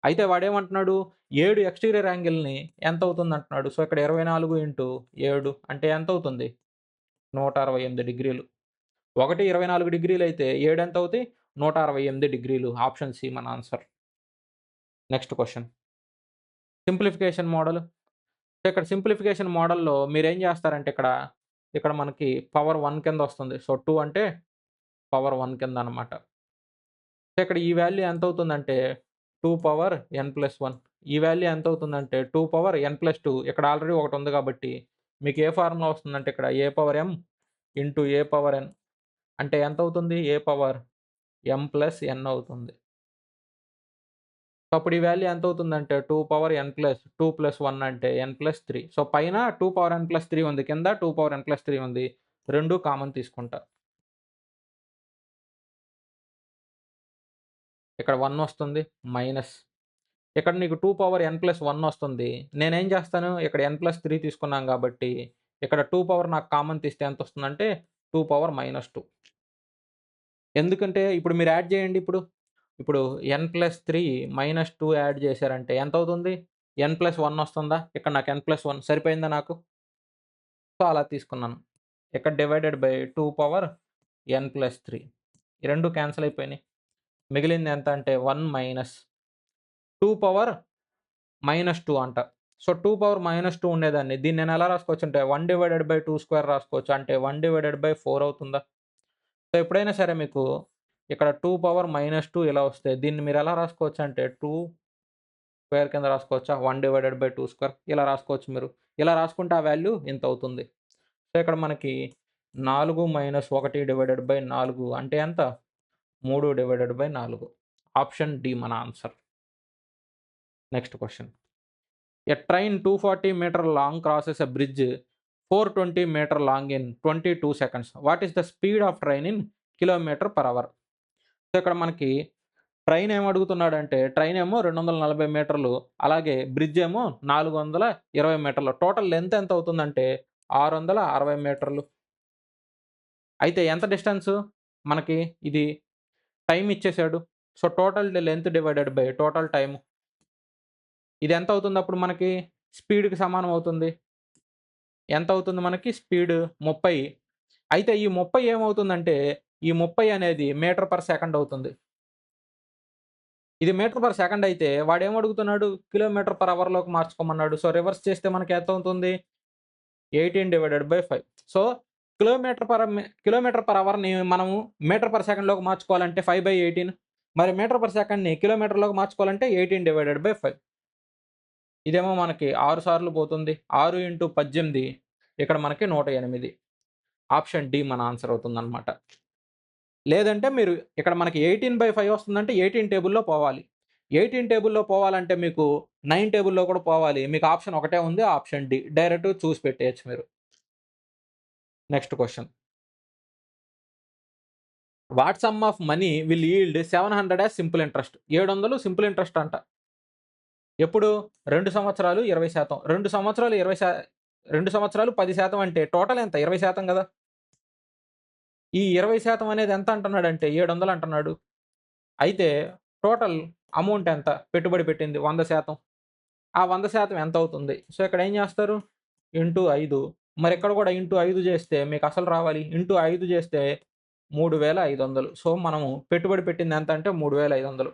అయితే వాడేమంటున్నాడు 7 ఎక్స్‌టీరియర్ యాంగిల్‌ని ఎంతవుతుందంటున్నాడు. సో, ఇక్కడ 24 ఇంటూ 7 అంటే ఎంతవుతుంది 168 డిగ్రీలు. ఒకటి 24 డిగ్రీలయితే 7 ఎంతవుతాయి 168 డిగ్రీలు. ఆప్షన్ సి మన answer. Next question. Simplification model. ఇక్కడ సింప్లిఫికేషన్ మోడల్‌లో మీరేం చేస్తారంటే ఇక్కడ మనకి పవర్ 1 కింద వస్తుంది. సో, 2 అంటే పవర్ 1 కింద అనమాట. ఇక్కడ ఈ వాల్యూ ఎంతవుతుందంటే 2 పవర్ n+1 ఈ వాల్యూ ఎంతవుతుందంటే 2 పవర్ n+2 ఇక్కడ ఆల్రెడీ ఒకటి ఉంది కాబట్టి మీకు ఏ ఫార్ములా వస్తుందంటే ఇక్కడ ఏ పవర్ m ఇంటూ ఏ పవర్ n అంటే ఎంతవుతుంది ఏ పవర్ m+n అవుతుంది. అప్పుడు ఈ వాల్యూ ఎంతవుతుందంటే 2 పవర్ n+2 + 1 అంటే n+3 సో, పైన 2 పవర్ n+3 ఉంది. కింద 2 పవర్ n+3 ఉంది. 2 కామన్ తీసుకుంటా. ఇక్కడ 1 వస్తుంది. మైనస్ ఇక్కడ నీకు 2 పవర్ n+1 వస్తుంది. నేనేం చేస్తాను ఇక్కడ n+3 తీసుకున్నాం కాబట్టి ఇక్కడ 2 పవర్ నాకు కామన్ తీస్తే ఎంతొస్తుందంటే 2 పవర్ -2 ఎందుకంటే ఇప్పుడు మీరు యాడ్ చేయండి ఇప్పుడు n+3 -2 యాడ్ చేశారంటే ఎంతవుతుంది? n+1 వస్తుందా? ఇక్కడ నాకు n+1 సరిపోయిందా నాకు? సో, అలా తీసుకున్నాను. ఇక్కడ డివైడెడ్ బై 2 పవర్ n+3 ఈ 2 క్యాన్సిల్ అయిపోయినాయి. మిగిలింది ఎంత అంటే 1 మైనస్ 2 పవర్ -2 అంట. సో, 2 పవర్ -2 ఉండేదాన్ని దీన్ని నేను ఎలా రాసుకోవచ్చంటే 1/2 రాసుకోవచ్చు. అంటే 1/4 అవుతుందా? సో, ఎప్పుడైనా సరే మీకు ఇక్కడ 2 పవర్ -2 ఇలా వస్తే దీన్ని మీరు ఎలా రాసుకోవచ్చంటే 2 స్క్వేర్ కింద రాసుకోవచ్చా? 1/2 ఇలా రాసుకోవచ్చు మీరు. ఇలా రాసుకుంటే ఆ వాల్యూ ఇంత అవుతుంది. సో, ఇక్కడ మనకి 4 - 1/4 అంటే ఎంత? 3/4 ఆప్షన్ డి మన answer. Next question. A train 240 metre long crosses a bridge 420 metre long in 22 seconds. What is the speed of train in kilometre per hour? So, ఇక్కడ మనకి ట్రైన్ ఏమడుగుతున్నాడంటే ట్రైన్ ఏమో 240 మీటర్లు అలాగే బ్రిడ్జ్ ఏమో 420 మీటర్లు. టోటల్ లెంత్ ఎంత అవుతుందంటే 660 మీటర్లు. అయితే ఎంత డిస్టెన్సు? మనకి ఇది టైమ్ ఇచ్చేసాడు. So, total length divided by total time. ఇది ఎంత అవుతుందప్పుడు మనకి స్పీడ్‌కి సమానం అవుతుంది. ఎంత అవుతుంది మనకి స్పీడ్ 30. అయితే ఈ 30 ఏమవుతుందంటే ఈ 30 అనేది మీటర్ పర్ సెకండ్ అవుతుంది. ఇది మీటర్ పర్ సెకండ్ అయితే వాడేమడుగుతున్నాడు కిలోమీటర్ పర్ అవర్‌లోకి మార్చుకోమన్నాడు. సో, రివర్స్ చేస్తే మనకి ఎంత అవుతుంది 18/5 సో, కిలోమీటర్ పర్ అవర్‌ని మనము మీటర్ పర్ సెకండ్‌లోకి మార్చుకోవాలంటే 5/18 మరి మీటర్ పర్ సెకండ్‌ని కిలోమీటర్‌లోకి మార్చుకోవాలంటే 18/5 ఇదేమో మనకి 6 సార్లు పోతుంది. 6 × 18 ఇక్కడ మనకి 108 ఆప్షన్ డి మన ఆన్సర్ అవుతుందన్నమాట. లేదంటే మీరు ఇక్కడ మనకి 18/5 వస్తుందంటే 18 టేబుల్‌లో పోవాలి. 18 టేబుల్‌లో పోవాలంటే మీకు 9 టేబుల్‌లో కూడా పోవాలి. మీకు ఆప్షన్ ఒకటే ఉంది ఆప్షన్ డి. డైరెక్ట్‌గా చూసి పెట్టేయొచ్చు మీరు. Next question. What sum of money will yield 700 as simple interest? 700 simple interest అంట. ఎప్పుడు 2 సంవత్సరాలు 20%. 2 సంవత్సరాలు 2 సంవత్సరాలు 10% అంటే టోటల్ ఎంత 20% కదా! ఈ 20% అనేది ఎంత అంటున్నాడంటే 700 అంటున్నాడు. అయితే టోటల్ అమౌంట్ ఎంత? పెట్టుబడి పెట్టింది 100%. ఆ 100% ఎంత అవుతుంది? సో, ఇక్కడ ఏం చేస్తారు? ఇంటూ 5 మరి ఇక్కడ కూడా ఇంటూ 5 చేస్తే మీకు అసలు రావాలి. ఇంటూ 5 చేస్తే 3500 సో, మనము పెట్టుబడి పెట్టింది ఎంత అంటే 3500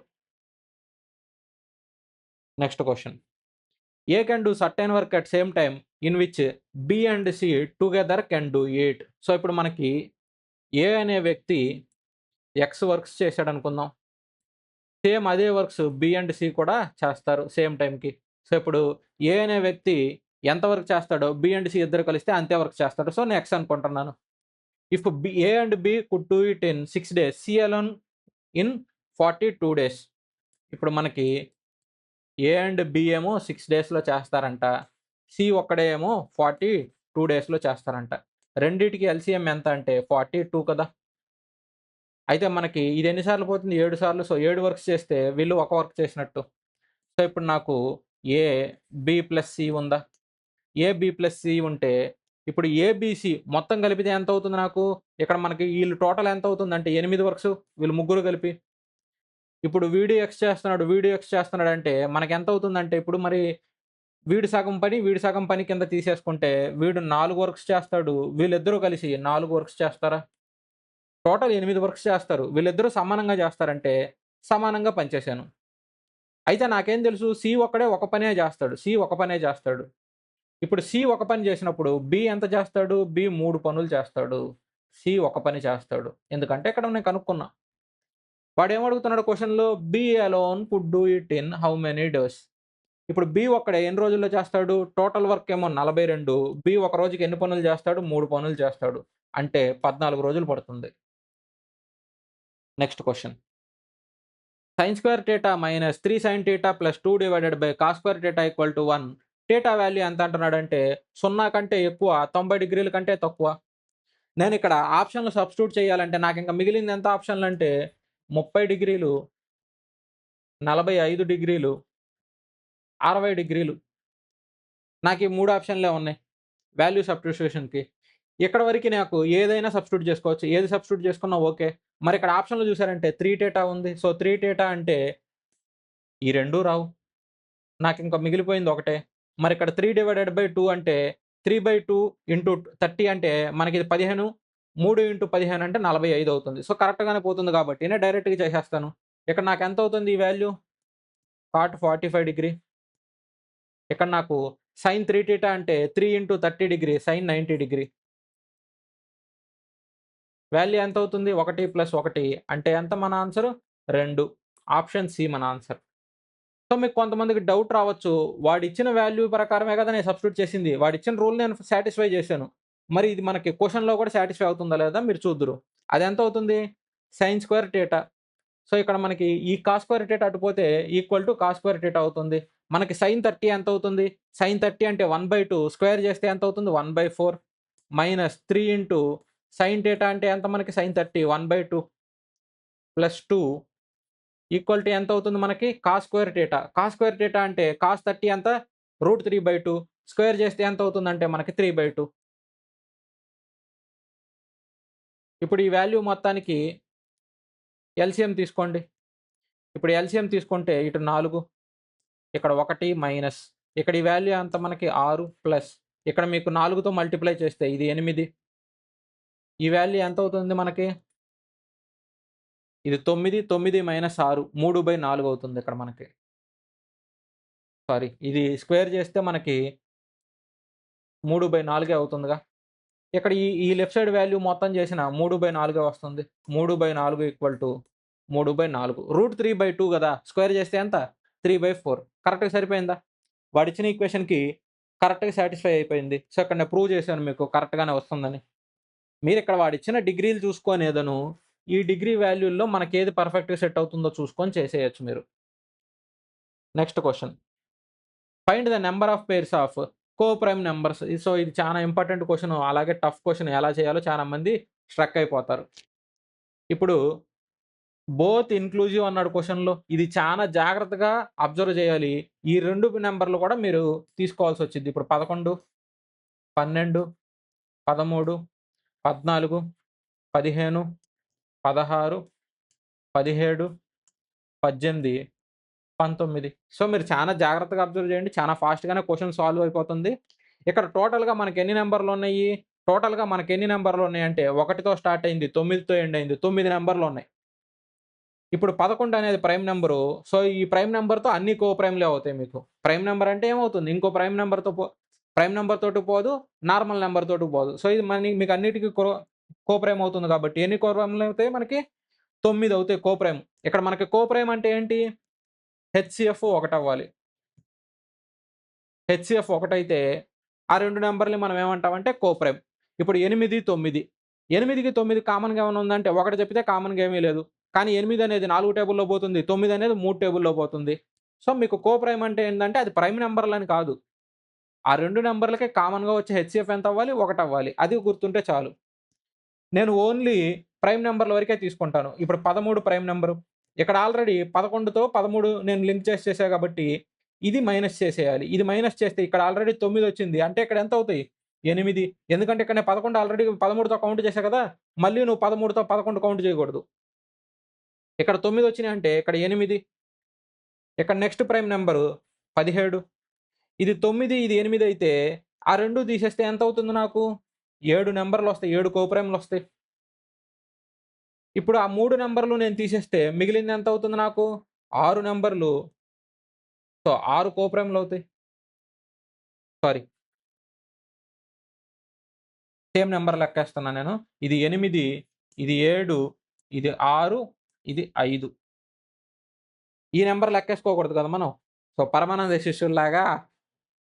next question. A can do certain work at same time in which B and C together can do it. So, ఇప్పుడు మనకి ఏ అనే వ్యక్తి ఎక్స్ వర్క్స్ చేశాడనుకుందాం. సేమ్ అదే వర్క్స్ బి అండ్ సి కూడా చేస్తారు సేమ్ టైమ్‌కి. సో, ఇప్పుడు ఏ అనే వ్యక్తి ఎంత వర్క్ చేస్తాడో బి అండ్ సి ఇద్దరు కలిస్తే అంతే వర్క్ చేస్తాడు. సో, నేను ఎక్స్ అనుకుంటున్నాను. If A and B could do it in 6 days, C alone in 42 days. ఇప్పుడు మనకి ఏ అండ్ బి ఏమో 6 డేస్‌లో చేస్తారంట. సి ఒక్కడే ఏమో 42 డేస్‌లో చేస్తారంట. రెండిటికి ఎల్‌సీఎం ఎంత అంటే 42 కదా! అయితే మనకి ఇది ఎన్ని సార్లు పోతుంది? 7 సార్లు. సో, 7 వర్క్స్ చేస్తే వీళ్ళు ఒక వర్క్ చేసినట్టు. సో, ఇప్పుడు నాకు ఏ, బి ప్లస్ సి ఉందా? ఏ, బి ప్లస్ సి ఉంటే ఇప్పుడు ఏబీసీ మొత్తం కలిపితే ఎంతవుతుంది నాకు? ఇక్కడ మనకి ఈళ్ళు టోటల్ ఎంతవుతుందంటే 8 వర్క్స్ వీళ్ళు ముగ్గురు కలిపి. ఇప్పుడు వీడు ఎక్స్ చేస్తున్నాడు, వీడు ఎక్స్ చేస్తున్నాడంటే మనకెంతవుతుందంటే ఇప్పుడు మరి వీడు సగం పని కింద తీసేసుకుంటే వీడు 4 వర్క్స్ చేస్తాడు. వీళ్ళిద్దరూ కలిసి 4 వర్క్స్ చేస్తారా? టోటల్ 8 వర్క్స్ చేస్తారు. వీళ్ళిద్దరూ సమానంగా చేస్తారంటే సమానంగా పనిచేశాను. అయితే నాకేం తెలుసు సి ఒక్కడే ఒక పనే జేస్తాడు. సి ఒక పనే జేస్తాడు. ఇప్పుడు సి ఒక పని జేసినప్పుడు బి ఎంత చేస్తాడు? బి 3 పనులు చేస్తాడు. సి ఒక పని చేస్తాడు. ఎందుకంటే ఇక్కడ నేను కనుక్కున్నా. వాడేమడుగుతున్నాడు క్వెషన్‌లో B alone could do it in how many days? ఇప్పుడు బి ఒక్కడే ఎన్ని రోజుల్లో చేస్తాడు? టోటల్ వర్క్ ఏమో 42. బి ఒక రోజుకి ఎన్ని పనులు చేస్తాడు? 3 పనులు చేస్తాడు. అంటే 14 రోజులు పడుతుంది. Next question. sin square θ minus 3 sin θ plus 2 divided by cos square θ equal to 1. θ value ఎంత అంటున్నాడంటే 0 కంటే ఎక్కువ, 90 డిగ్రీల కంటే తక్కువ. నేనిక్కడ ఆప్షన్‌లు సబ్స్టిట్యూట్ చేయాలంటే నాకింక మిగిలింది ఎంత ఆప్షన్‌లంటే 30 డిగ్రీలు, 45 డిగ్రీలు, 60 డిగ్రీలు. నాకు ఈ 3 ఆప్షన్‌లే ఉన్నాయి. వాల్యూ సబ్స్టిట్యూషన్‌కి. ఇక్కడ వరకి నాకు ఏదైనా సబ్స్టిట్యూట్ చేసుకోవచ్చు. ఏది సబ్స్టిట్యూట్ చేసుకున్నా ఓకే. మరి ఇక్కడ ఆప్షన్‌లో చూసారంటే 3θ ఉంది. సో, 3θ అంటే ఈ 2 రావు. నాకింక మిగిలిపోయింది ఒకటే. మరిక్కడ 3/2 అంటే 3/2 ఇంటూ 30 అంటే మనకిది 15. 3 ఇంటూ 15 అంటే 45 అవుతుంది. సో, కరెక్ట్‌గానే పోతుంది కాబట్టి నేను డైరెక్ట్‌గా చేసేస్తాను. ఇక్కడ నాకెంతవుతుంది ఈ వాల్యూ? Cot 45 degree. ఇక్కడ నాకు sin 3θ అంటే 3 into 30 degree sin 90 degree. Value ఎంతవుతుంది? 1+1 అంటే ఎంత మన ఆన్సరు? 2. ఆప్షన్ సి మన ఆన్సర్. సో, మీకు కొంతమందికి డౌట్ రావచ్చు. వాడిచ్చిన వాల్యూ ప్రకారమే కదా నేను సబ్స్టిట్యూట్ చేసింది. వాడిచ్చిన రూల్ నేను సాటిస్ఫై చేశాను. మరి ఇది మనకి క్వెషన్‌లో కూడా సాటిస్ఫై అవుతుందా లేదా మీరు చూద్దురు. అదెంతవుతుంది? sin square θ. సో, ఇక్కడ మనకి ఈ కాస్ స్క్వేర్ θ అటుపోతే ఈక్వల్ టు కాస్ స్క్వేర్ θ అవుతుంది. మనకి sin 30 ఎంతవుతుంది? sin 30 అంటే 1/2 స్క్వేర్ చేస్తే ఎంతవుతుంది? 1/4 మైనస్ 3 ఇంటూ sin θ అంటే ఎంత మనకి sin 30 1/2 ప్లస్ 2 ఈక్వల్ టు ఎంతవుతుంది మనకి? Cos square θ. కాస్ స్క్వేర్ θ అంటే కాస్ 30 ఎంత? √3/2 స్క్వేర్ చేస్తే ఎంతవుతుందంటే మనకి 3/2. ఇప్పుడు ఈ వాల్యూ మొత్తానికి ఎల్‌సీఎం తీసుకోండి. ఇప్పుడు ఎల్‌సీఎం తీసుకుంటే ఇటు 4, ఇక్కడ 1 మైనస్ ఇక్కడ ఈ వాల్యూ ఎంత మనకి 6 ప్లస్ ఇక్కడ మీకు 4తో మల్టిప్లై చేస్తే ఇది 8. ఈ వాల్యూ ఎంతవుతుంది మనకి? ఇది 9, 9 మైనస్ 6 3/4 అవుతుంది ఇక్కడ మనకి. సారీ ఇది స్క్వేర్ చేస్తే మనకి 3/4 అవుతుందిగా. ఇక్కడ ఈ ఈ లెఫ్ట్ సైడ్ వాల్యూ మొత్తం చేసిన 3/4 వస్తుంది. 3/4 ఈక్వల్ టు 3/4 √3/2 గదా! స్క్వేర్ చేస్తే ఎంత? 3/4 కరెక్ట్‌గా సరిపోయిందా? వాడిచ్చిన ఈక్వేషన్‌కి కరెక్ట్‌గా సాటిస్ఫై అయిపోయింది. సో, ఇక్కడ నేను ప్రూవ్ చేశాను మీకు కరెక్ట్‌గానే వస్తుందని. మీరిక్కడ వాడిచ్చిన డిగ్రీలు చూసుకొని ఏదను, ఈ డిగ్రీ వాల్యూల్లో మనకేది పర్ఫెక్ట్‌గా సెట్ అవుతుందో చూసుకొని చేసేయొచ్చు మీరు. Next question. Find the number of pairs of coprime numbers. So, ఇది చాలా ఇంపార్టెంట్ క్వెషన్. అలాగే టఫ్ క్వెషన్ ఎలా చేయాలో చాలా మంది స్ట్రక్ అయిపోతారు. ఇప్పుడు బోత్ ఇన్‌క్లూజివ్ అన్నాడు క్వెషన్‌లో. ఇది చాలా జాగ్రత్తగా అబ్జర్వ్ చేయాలి. ఈ 2 నంబర్‌లు కూడా మీరు తీసుకోవాల్సొచ్చిద్ది. ఇప్పుడు 11, 12, 13, 14, 15, 16, 17, 18, 19. సో, మీరు చాలా జాగ్రత్తగా అబ్జర్వ్ చేయండి. చాలా ఫాస్ట్‌గానే క్వెషన్ సాల్వ్ అయిపోతుంది. ఇక్కడ టోటల్‌గా మనకెన్ని నంబర్‌లున్నయి? టోటల్‌గా మనకెన్ని నంబర్‌లున్నాయంటే 1తో స్టార్ట్ అయింది, 9తో ఎండ్ అయింది. 9 నంబర్‌లున్నాయి. ఇప్పుడు 11 అనేది ప్రైమ్ నంబరు. సో, ఈ ప్రైమ్ నంబర్‌తో అన్ని కో ప్రైమ్‌లే అవుతాయి మీకు. ప్రైమ్ నంబర్ అంటే ఏమవుతుంది? ఇంకో ప్రైమ్ నంబర్ తోటి పోదు, నార్మల్ నంబర్ తోటి పోదు. సో, ఇది మీకు అన్నిటికి కో ప్రైమ్ అవుతుంది కాబట్టి ఎన్ని కో ప్రైమ్‌లు అవుతాయి మనకి? 9 అవుతాయి కో ప్రైమ్. ఇక్కడ మనకి కో ప్రైమ్ అంటే ఏంటి? హెచ్‌సీఎఫ్ ఒకటవ్వాలి. హెచ్‌సీఎఫ్ ఒకటైతే ఆ 2 నంబర్‌లని మనం ఏమంటామంటే కో ప్రైమ్. ఇప్పుడు 8, 9. 8కి 9 కామన్‌గా ఏమన్నా ఉందంటే ఒకటి చెప్పితే కామన్‌గా ఏమీ లేదు. కానీ 8 అనేది 4 టేబుల్‌లో పోతుంది. 9 అనేది 3 టేబుల్‌లో పోతుంది. సో, మీకు కో ప్రైమ్ అంటే ఏందంటే అది ప్రైమ్ నంబర్‌లని కాదు. ఆ 2 నంబర్‌లకి కామన్‌గా వచ్చే హెచ్‌సీఎఫ్ ఎంత అవ్వాలి? 1 అవ్వాలి. అది గుర్తుంటే చాలు. నేను ఓన్లీ ప్రైమ్ నంబర్‌ల వరకే తీసుకుంటాను. ఇప్పుడు 13 ప్రైమ్ నంబరు. ఇక్కడ ఆల్రెడీ 11తో 13 నేను లింక్ చేసేసా కాబట్టి, ఇది మైనస్ చేసేయాలి. ఇది మైనస్ చేస్తే ఇక్కడ ఆల్రెడీ 9 వచ్చింది. అంటే ఇక్కడ ఎంత అవుతాయి? 8. ఎందుకంటే ఇక్కడ నేను 11 ఆల్రెడీ 13తో కౌంట్ చేశా కదా! మళ్ళీ నువ్వు 13తో 11 కౌంట్ చేయకూడదు. ఇక్కడ 9 వచ్చినాయంటే ఇక్కడ 8. ఇక్కడ నెక్స్ట్ ప్రైమ్ నంబరు 17. ఇది 9, ఇది 8 అయితే ఆ 2 తీసేస్తే ఎంత అవుతుంది నాకు? 7 నంబర్‌లొస్తాయి. 7 కో ప్రైమ్‌లొస్తాయి. ఇప్పుడు ఆ 3 నంబర్‌లు నేను తీసేస్తే మిగిలింది ఎంత అవుతుంది నాకు? 6 నంబర్‌లు. సో, 6 కో ప్రైమ్‌లవుతాయి. సారీ, సేమ్ నంబర్ లెక్కేస్తున్నా నేను. ఇది 8, ఇది 7, ఇది 6, ఇది 5. ఈ నంబర్ లెక్కేసుకోకూడదు కదా మనం. సో, పరమానంద శిష్యుల్లాగా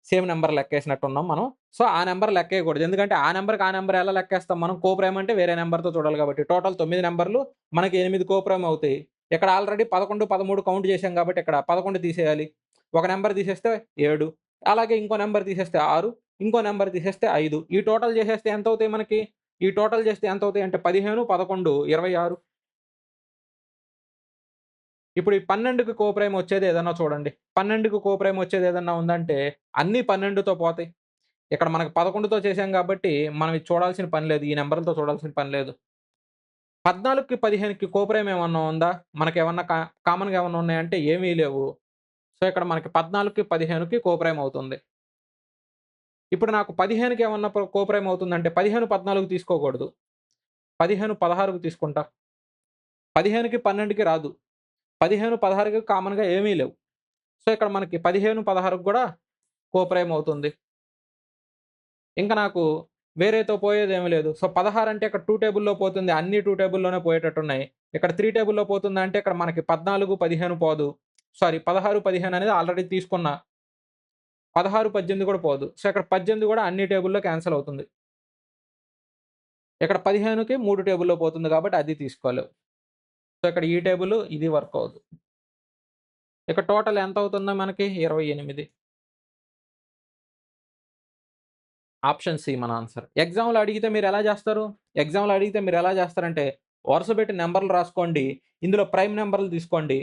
సేమ్ నంబర్ లెక్కేసినట్టున్నాం మనం. సో, ఆ నంబర్ లెక్కేయకూడదు. ఎందుకంటే ఆ నంబర్‌కి ఆ నంబర్ ఎలా లెక్కేస్తాం మనం? కో ప్రైమ్ అంటే వేరే నంబర్‌తో చూడాలి కాబట్టి. టోటల్ 9 నంబర్‌లు మనకి 8 కో ప్రైమ్ అవుతాయి. ఇక్కడ ఆల్రెడీ 11, 13 కౌంట్ చేశాం కాబట్టి ఇక్కడ 11 తీసేయాలి. ఒక నంబర్ తీసేస్తే 7. అలాగే ఇంకో నంబర్ తీసేస్తే 6. ఇంకో నంబర్ తీసేస్తే 5. ఈ టోటల్ చేసేస్తే ఎంతవుతాయి మనకి? ఈ టోటల్ చేస్తే ఎంతవుతాయి అంటే 15, 11, 26. ఇప్పుడు ఈ 12కి కో ప్రైమ్ వచ్చేది ఏదన్నా చూడండి. 12కి కో ప్రైమ్ వచ్చేది ఏదన్నా ఉందంటే అన్నీ 12తో పోతాయి. ఇక్కడ మనకు 11తో చేశాం గాబట్టి, మనం ఇది చూడాల్సిన పని లేదు. ఈ నంబర్‌లతో చూడాల్సిన పని లేదు. 14కి, 15కి కోప్రైమ్ ఏమన్నా ఉందా? మనకేమన్నా కామన్‌గా ఏమన్నా ఉన్నాయంటే ఏమీ లేవు. సో, ఇక్కడ మనకి 14కి, 15కి కోప్రైమ్ అవుతుంది. ఇప్పుడు నాకు 15కి ఏమన్నా కోప్రైమ్ అవుతుందంటే 15, 14 తీసుకోకూడదు. 15, 16కి తీసుకుంటా. 15కి, 12కి రాదు. 15, 16కి కామన్‌గా ఏమీ లేవు. సో, ఇక్కడ మనకి 15, 16కి గూడా కోప్రైమ్ అవుతుంది. ఇంక నాకు వేరేతో పోయేదేమి లేదు. సో, 16 అంటే ఇక్కడ 2 టేబుల్‌లో పోతుంది. అన్నీ 2 టేబుల్‌లోనే పోయేటట్టున్నాయి. ఇక్కడ 3 టేబుల్‌లో పోతుందంటే ఇక్కడ మనకి 14, 15 పోదు. సారీ, 16, 15 అనేది ఆల్రెడీ తీసుకున్నా. 16, 18 కూడా పోదు. సో, ఇక్కడ 18 కూడా అన్ని టేబుల్‌లో క్యాన్సెల్ అవుతుంది. ఇక్కడ 15కి 3 టేబుల్‌లో పోతుంది కాబట్టి అది తీసుకోలేవు. సో, ఇక్కడ ఈ టేబుల్ ఇది వర్క్ అవ్వదు. ఇక టోటల్ ఎంత అవుతుందో మనకి 28. ఆప్షన్ సి మన ఆన్సర్. ఎగ్జామ్‌లో అడిగితే మీరెలా జేస్తారంటే, వరుస పెట్టి నంబర్‌లు రాసుకోండి. ఇందులో ప్రైమ్ నంబర్‌లు తీసుకోండి.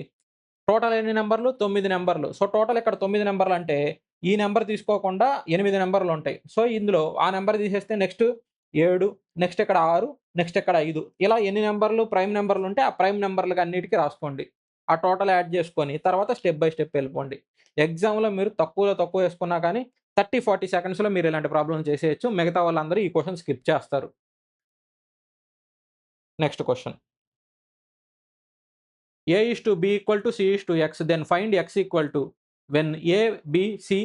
టోటల్ ఎన్ని నంబర్‌లు? 9 నంబర్‌లు. సో, టోటల్ ఇక్కడ 9 నంబర్‌లంటే, ఈ నంబర్ తీసుకోకుండా 8 నంబర్‌లుంటాయి. సో, ఇందులో ఆ నంబర్ తీసేస్తే నెక్స్ట్ 7, నెక్స్ట్ ఇక్కడ 6, నెక్స్ట్ ఇక్కడ 5. ఇలా ఎన్ని నంబర్‌లు ప్రైమ్ నంబర్‌లుంటే, ఆ ప్రైమ్ నంబర్‌లకి అన్నిటికి రాసుకోండి. ఆ టోటల్ యాడ్ చేసుకొని, తర్వాత స్టెప్ బై స్టెప్ ఎళ్ళిపోండి. ఎగ్జామ్‌లో మీరు తక్కువలో తక్కువ ఏసుకున్నా కానీ 30, 40 సెకండ్స్‌లో మీరు ఇలాంటి ప్రాబ్లమ్స్ చేసేయొచ్చు. మిగతా వాళ్ళందరూ ఈ క్వెషన్ స్కిప్ చేస్తారు. Next question. A:(B=C:(X) then find X= when A, B, C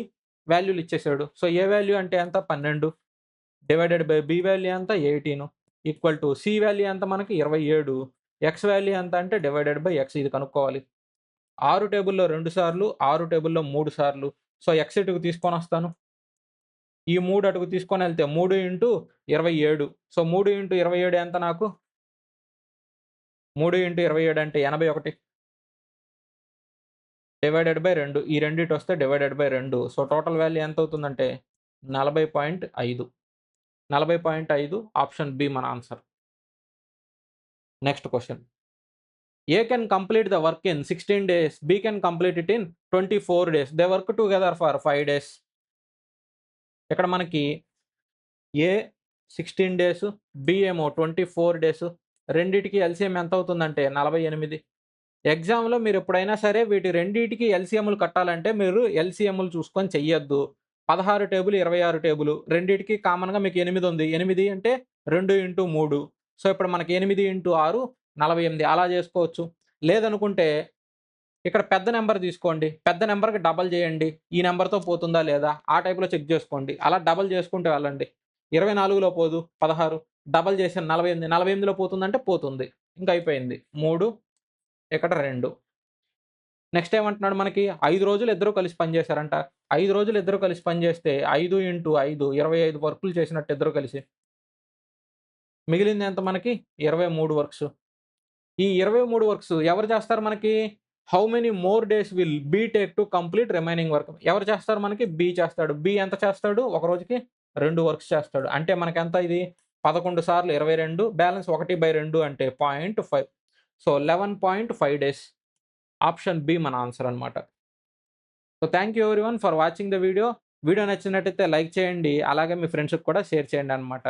వాల్యూలు ఇచ్చేసాడు. సో, A వాల్యూ అంటే ఎంత? 12 డివైడెడ్ బై B వాల్యూ ఎంత? 18 ఈక్వల్ టు C వాల్యూ ఎంత మనకి? 27. X వాల్యూ ఎంత అంటే డివైడెడ్ బై X ఇది కనుక్కోవాలి. 6 టేబుల్‌లో 2 సార్లు, 6 టేబుల్‌లో 3 సార్లు. So, X ఇటుకు తీసుకొనొస్తాను. ఈ 3 అటుకు తీసుకొనెళ్తే 3 ఇంటూ 27. సో, 3 ఇంటూ 27 ఎంత నాకు? 3 ఇంటూ 27 అంటే 81 డివైడెడ్ బై 2. ఈ రెండిటొస్తే divided by 2. So, total value ఎంతవుతుందంటే 40.5. 40.5 ఆప్షన్ బి మన answer. Next question. A can complete the work in 16 days. B can complete it in 24 days. They work together for 5 days. ఇక్కడ మనకి A 16 డేస్, B ఏమో 24 డేస్. రెండిటికి ఎల్‌సీఎం ఎంతవుతుందంటే 48. ఎగ్జామ్‌లో మీరెప్పుడైనా సరే వీటి రెండిటికి ఎల్‌సీఎంలు కట్టాలంటే మీరు ఎల్‌సీఎంలు చూసుకొని చెయ్యొద్దు. 16 టేబుల్, 26 టేబుల్ రెండిటికి కామన్‌గా మీకు 8 ఉంది. 8 అంటే 2 ఇంటూ 3. సో, ఇప్పుడు మనకి 8 ఇంటూ 6 48 అలా జేసుకోవచ్చు. లేదనుకుంటే ఇక్కడ పెద్ద నంబర్ తీసుకోండి. పెద్ద నంబర్‌కి డబల్ చేయండి. ఈ నంబర్‌తో పోతుందా లేదా? ఆ టైప్‌లో చెక్ చేసుకోండి. అలా డబల్ చేసుకుంటూ వెళ్ళండి. 24లో పోదు 16 డబల్ చేశాను 48, 48లో పోతుందంటే పోతుంది. ఇంక అయిపోయింది. 3 ఇక్కడ 2. నెక్స్ట్ ఏమంటున్నాడు మనకి 5 రోజులు ఇద్దరు కలిసి పని చేశారంట. 5 రోజులు ఇద్దరు కలిసి పని చేస్తే 5 ఇంటూ 5 25 వర్కులు చేసినట్టు ఇద్దరు కలిసి. మిగిలింది ఎంత మనకి? 23 వర్క్స్. ఈ 23 వర్క్స్ ఎవరు చేస్తారు మనకి? How many more days will be take to complete remaining work? ఎవరు చేస్తారు మనకి? బి చేస్తాడు. బి ఎంత చేస్తాడు? ఒక రోజుకి 2 వర్క్స్ చేస్తాడు. అంటే మనకెంత ఇది? 11 సార్లు 22 బ్యాలెన్స్ 1/2 అంటే 0.5. So, 11.5 days. ఆప్షన్ బి మన ఆన్సర్ అన్నమాట. So, thank you everyone for watching the video. Video నచ్చినట్టయితే లైక్ చేయండి. అలాగే మీ ఫ్రెండ్స్‌కి కూడా షేర్ చేయండన్నమాట.